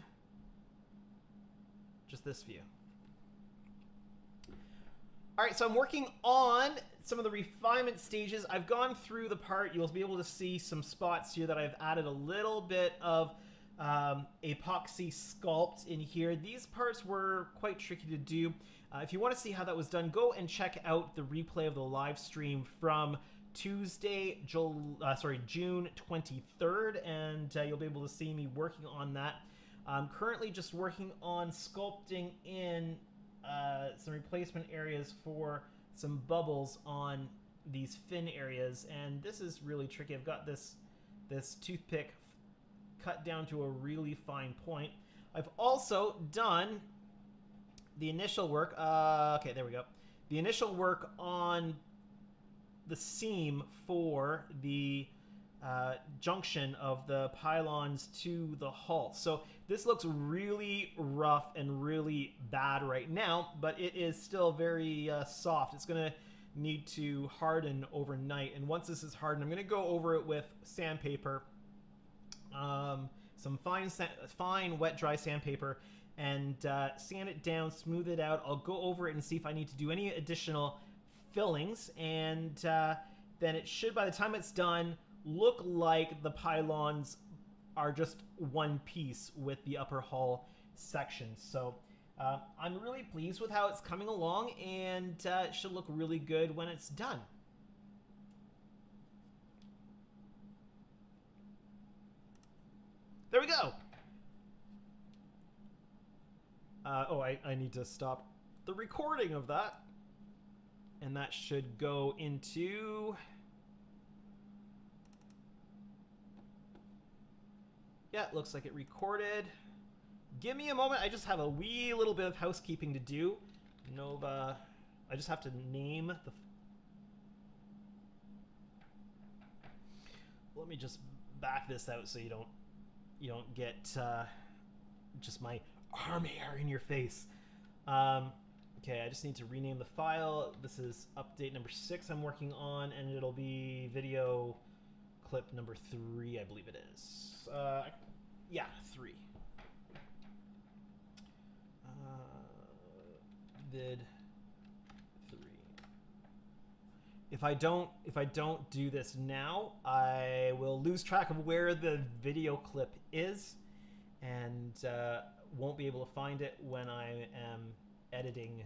just this view. All right, so I'm working on some of the refinement stages. I've gone through the part. You'll be able to see some spots here that I've added a little bit of epoxy sculpt in here. These parts were quite tricky to do. If you want to see how that was done, go and check out the replay of the live stream from Tuesday, June 23rd, and you'll be able to see me working on that. I'm currently just working on sculpting in some replacement areas for some bubbles on these fin areas, and this is really tricky. I've got this toothpick cut down to a really fine point. I've also done the initial work. Okay, there we go. The initial work on the seam for the junction of the pylons to the hull. So this looks really rough and really bad right now, but it is still very soft. It's going to need to harden overnight, and once this is hardened, I'm going to go over it with sandpaper, some fine wet dry sandpaper, and sand it down, smooth it out. I'll go over it and see if I need to do any additional fillings, and then it should, by the time it's done, look like the pylons are just one piece with the upper hull section. So I'm really pleased with how it's coming along, and it should look really good when it's done. There we go. I need to stop the recording of that. And that should go into... Yeah, it looks like it recorded. Give me a moment. I just have a wee little bit of housekeeping to do. Nova... I just have to name the... Let me just back this out so you don't get just my arm hair in your face. Okay, I just need to rename the file. This is update number 6 I'm working on, and it'll be video clip number 3, I believe it is. Yeah, 3. Vid 3. If I don't do this now, I will lose track of where the video clip is, and won't be able to find it when I am editing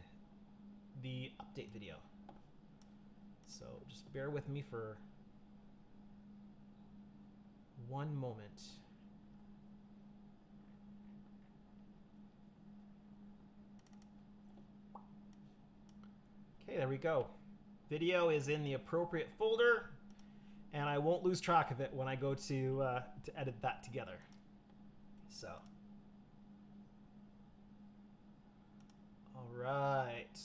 the update video. So just bear with me for one moment. Okay, there we go. Video is in the appropriate folder, and I won't lose track of it when I go to edit that together. So, all right.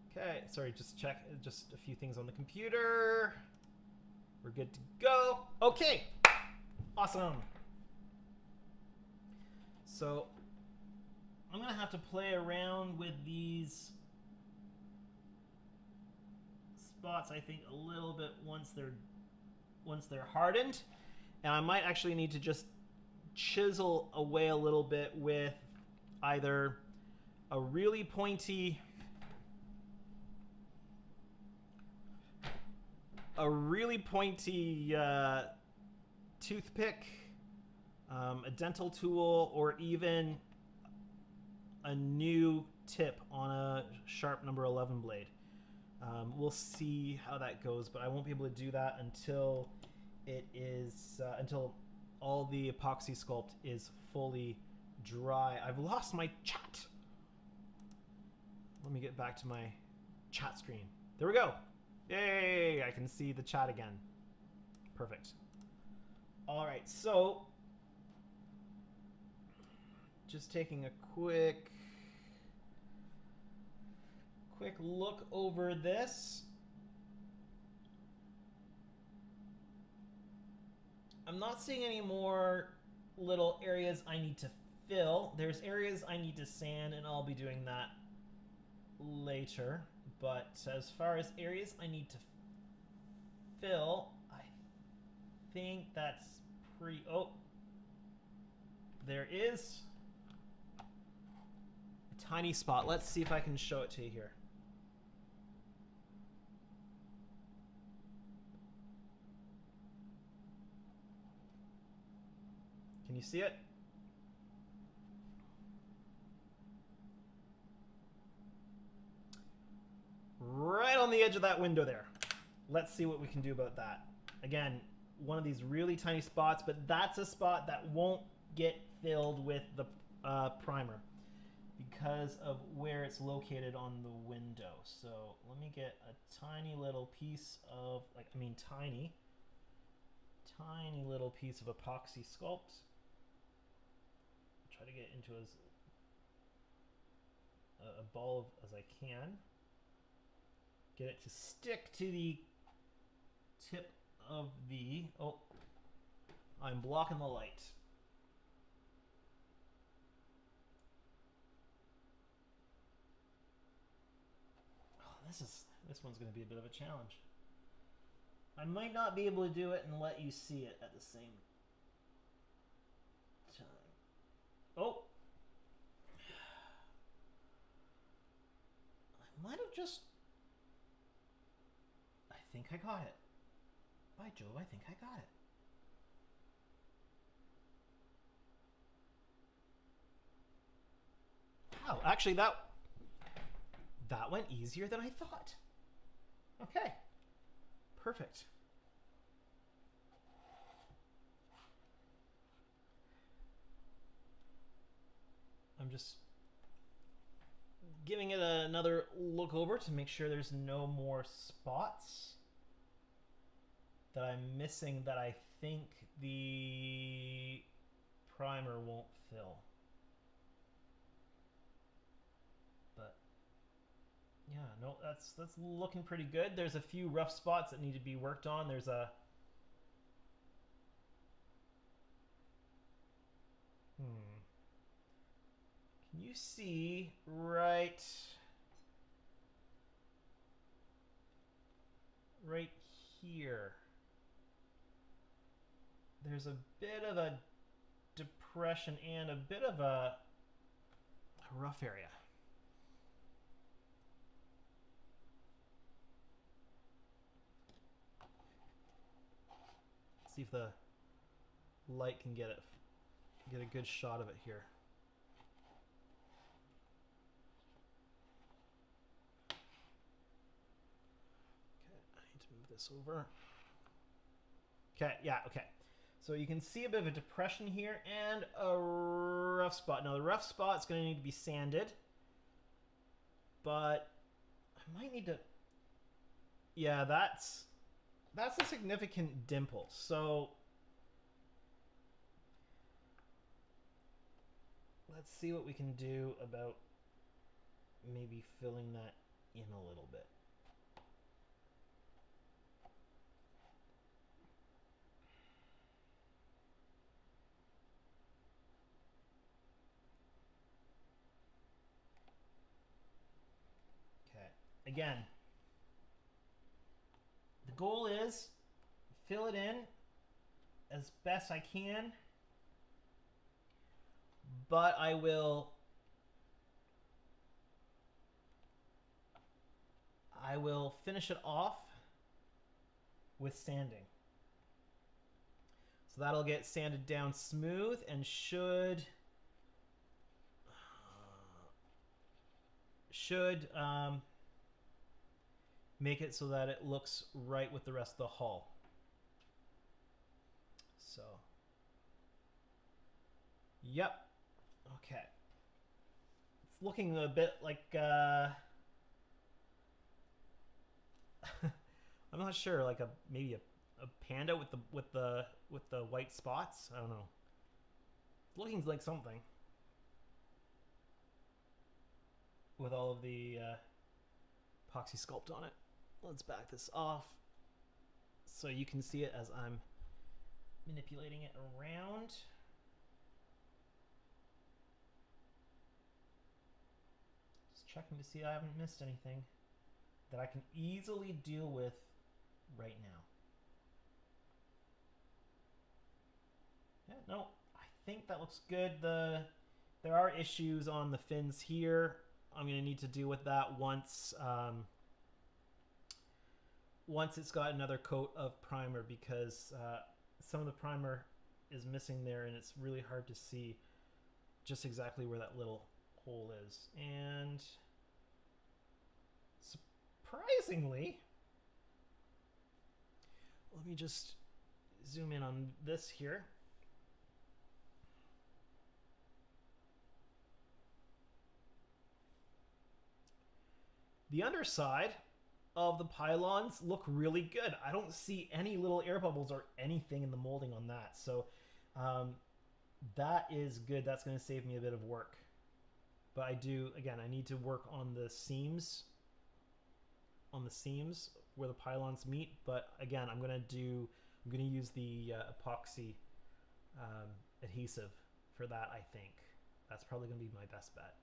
Okay, sorry, just check just a few things on the computer. We're good to go. Okay, awesome. So I'm gonna have to play around with these spots, I think, a little bit once they're hardened, and I might actually need to just chisel away a little bit with either a really pointy toothpick, a dental tool, or even a new tip on a sharp number 11 blade. We'll see how that goes, but I won't be able to do that until it is until all the epoxy sculpt is fully dry. I've lost my chat. Let me get back to my chat screen. There we go. Yay! I can see the chat again. Perfect. All right, so just taking a quick look over this. I'm not seeing any more little areas I need to fill. There's areas I need to sand, and I'll be doing that later. But as far as areas I need to fill, I think that's pretty... Oh, there is a tiny spot. Let's see if I can show it to you here. you see it? Right on the edge of that window there. Let's see what we can do about that. Again, one of these really tiny spots, but that's a spot that won't get filled with the primer because of where it's located on the window. So let me get a tiny little piece of, tiny little piece of epoxy sculpt. Try to get into as a ball as I can. Get it to stick to the tip of the, oh, I'm blocking the light. Oh, this one's going to be a bit of a challenge. I might not be able to do it and let you see it at the same time. Oh! I might have just... I think I got it. By Jove, I think I got it. Wow, actually that went easier than I thought. Okay. Perfect. I'm just giving it another look over to make sure there's no more spots that I'm missing that I think the primer won't fill. But yeah, no, that's looking pretty good. There's a few rough spots that need to be worked on. There's a Can you see right here? There's a bit of a depression and a bit of a rough area. Let's see if the light can get a good shot of it here. Okay, I need to move this over. Okay, yeah, okay. So you can see a bit of a depression here and a rough spot. Now the rough spot's going to need to be sanded, but I might need to... Yeah, that's a significant dimple. So let's see what we can do about maybe filling that in a little bit. Okay, again, the goal is fill it in as best I can, but I will finish it off with sanding. So that'll get sanded down smooth and should make it so that it looks right with the rest of the hull. So, yep, okay. It's looking a bit like I'm not sure, like maybe a panda with the white spots. I don't know. It's looking like something with all of the epoxy sculpt on it. Let's back this off so you can see it as I'm manipulating it around. Just checking to see I haven't missed anything that I can easily deal with right now. Yeah, no, I think that looks good. There are issues on the fins here. I'm going to need to deal with that once it's got another coat of primer, because some of the primer is missing there, and it's really hard to see just exactly where that little hole is. And surprisingly, let me just zoom in on this here. The underside of the pylons look really good. I don't see any little air bubbles or anything in the molding on that. So that is good. That's going to save me a bit of work. But I need to work on the seams where the pylons meet. But again, I'm going to use the epoxy adhesive for that. I think that's probably going to be my best bet.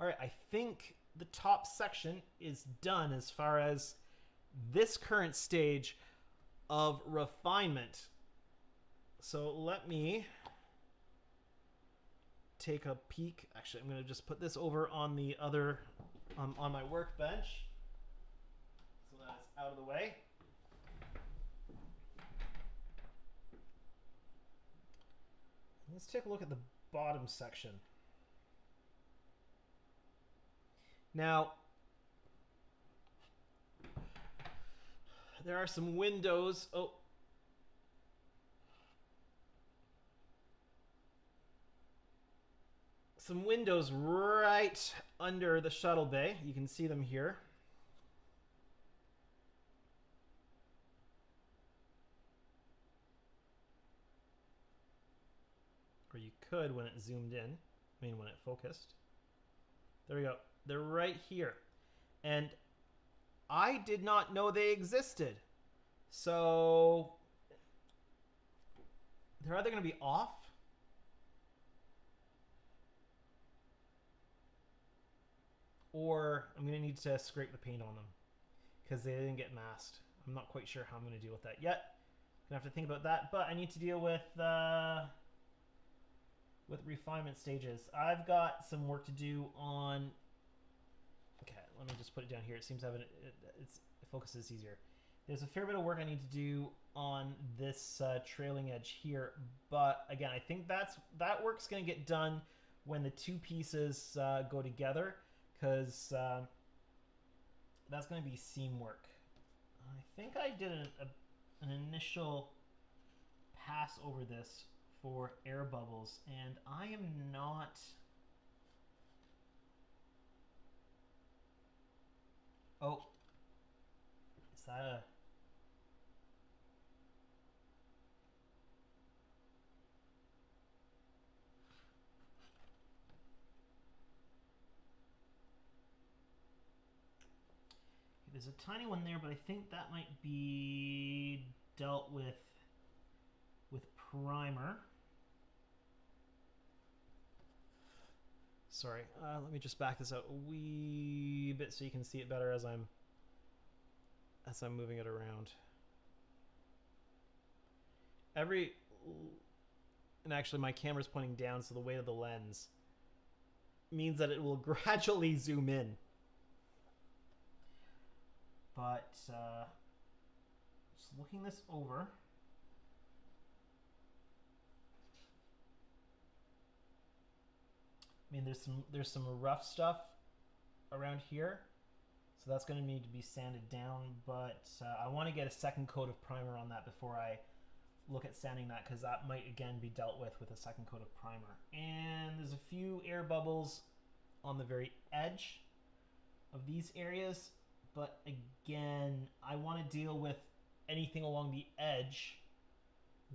All right, I think the top section is done as far as this current stage of refinement. So let me take a peek. Actually, I'm going to just put this over on the other on my workbench so that it's out of the way. Let's take a look at the bottom section. Now, there are some windows. Oh. Some windows right under the shuttle bay. You can see them here. Or you could when it zoomed in. I mean, when it focused. There we go. They're right here. And I did not know they existed. So they're either going to be off or I'm going to need to scrape the paint on them because they didn't get masked. I'm not quite sure how I'm going to deal with that yet. I'm going to have to think about that, but I need to deal with refinement stages. I've got some work to do on... Okay, let me just put it down here. It seems to have it focuses easier. There's a fair bit of work I need to do on this trailing edge here, but again, I think that work's going to get done when the two pieces go together, because that's going to be seam work. I think I did an initial pass over this for air bubbles, and I am not... Oh, is that a... There's a tiny one there, but I think that might be dealt with primer. Sorry, let me just back this out a wee bit so you can see it better as I'm moving it around. And actually my camera's pointing down, so the weight of the lens means that it will gradually zoom in. But just looking this over, I mean, there's some rough stuff around here, so that's going to need to be sanded down. But I want to get a second coat of primer on that before I look at sanding that, because that might again be dealt with a second coat of primer. And there's a few air bubbles on the very edge of these areas. But again, I want to deal with anything along the edge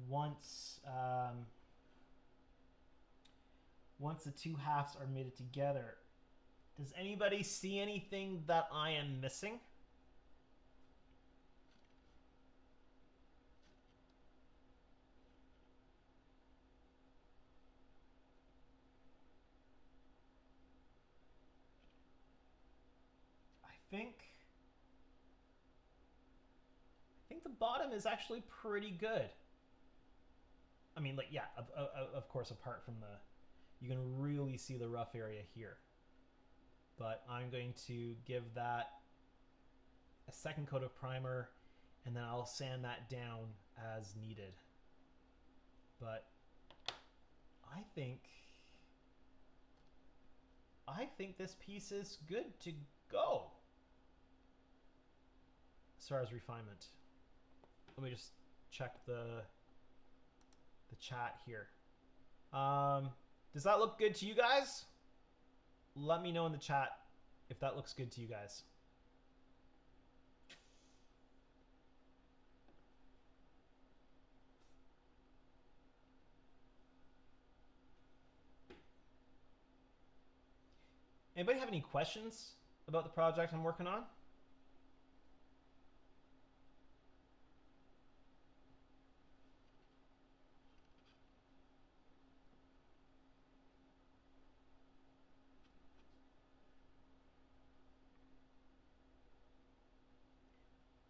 once the two halves are mated together. Does anybody see anything that I am missing? I think the bottom is actually pretty good. I mean, like, yeah, of course, apart from you can really see the rough area here. But I'm going to give that a second coat of primer, and then I'll sand that down as needed. but I think this piece is good to go as far as refinement. Let me just check the chat here. Does that look good to you guys? Let me know in the chat if that looks good to you guys. Anybody have any questions about the project I'm working on?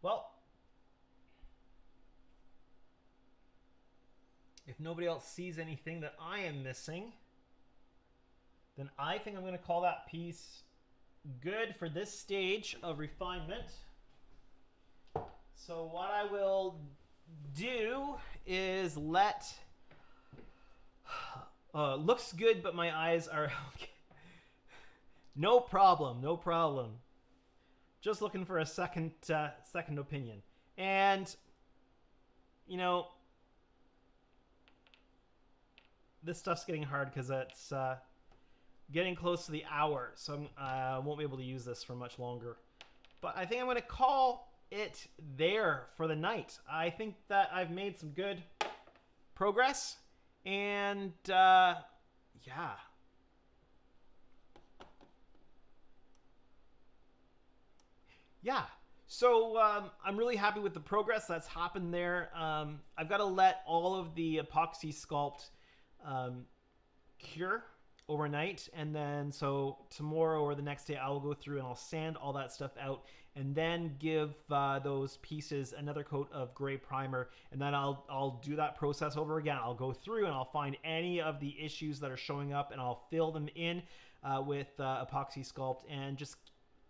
Well, if nobody else sees anything that I am missing, then I think I'm going to call that piece good for this stage of refinement. So what I will do is looks good, but my eyes are okay. No problem, no problem. Just looking for a second opinion. And you know, this stuff's getting hard because it's getting close to the hour, so I won't be able to use this for much longer. But I think I'm going to call it there for the night. I think that I've made some good progress, and yeah. So I'm really happy with the progress that's happened there. I've got to let all of the epoxy sculpt cure overnight, and then so tomorrow or the next day I'll go through and I'll sand all that stuff out and then give those pieces another coat of gray primer, and then I'll do that process over again. I'll go through and I'll find any of the issues that are showing up and I'll fill them in with epoxy sculpt, and just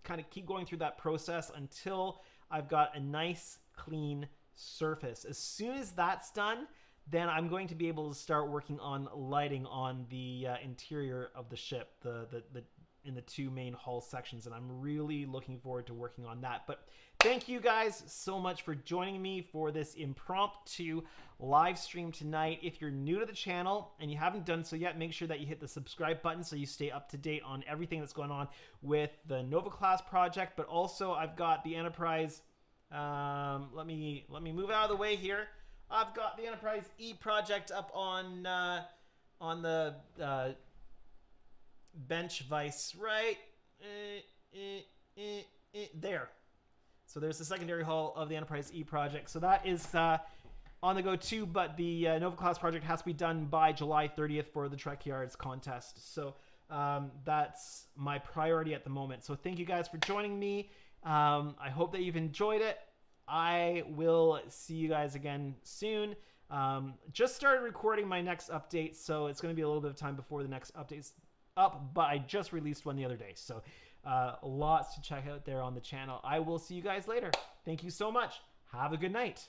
kind of keep going through that process until I've got a nice clean surface. As soon as that's done, then I'm going to be able to start working on lighting on the interior of the ship, in the two main hull sections, and I'm really looking forward to working on that. But thank you guys so much for joining me for this impromptu live stream tonight. If you're new to the channel and you haven't done so yet, make sure that you hit the subscribe button so you stay up to date on everything that's going on with the Nova class project. But also I've got the Enterprise, let me move out of the way here. I've got the Enterprise E project up on the bench vise right there. So there's the secondary hull of the Enterprise E project. So that is on the go too, but the Nova class project has to be done by July 30th for the Trek Yards contest. So that's my priority at the moment. So thank you guys for joining me. I hope that you've enjoyed it. I will see you guys again soon. Just started recording my next update, so it's going to be a little bit of time before the next update's up, but I just released one the other day, so lots to check out there on the channel. I will see you guys later. Thank you so much. Have a good night.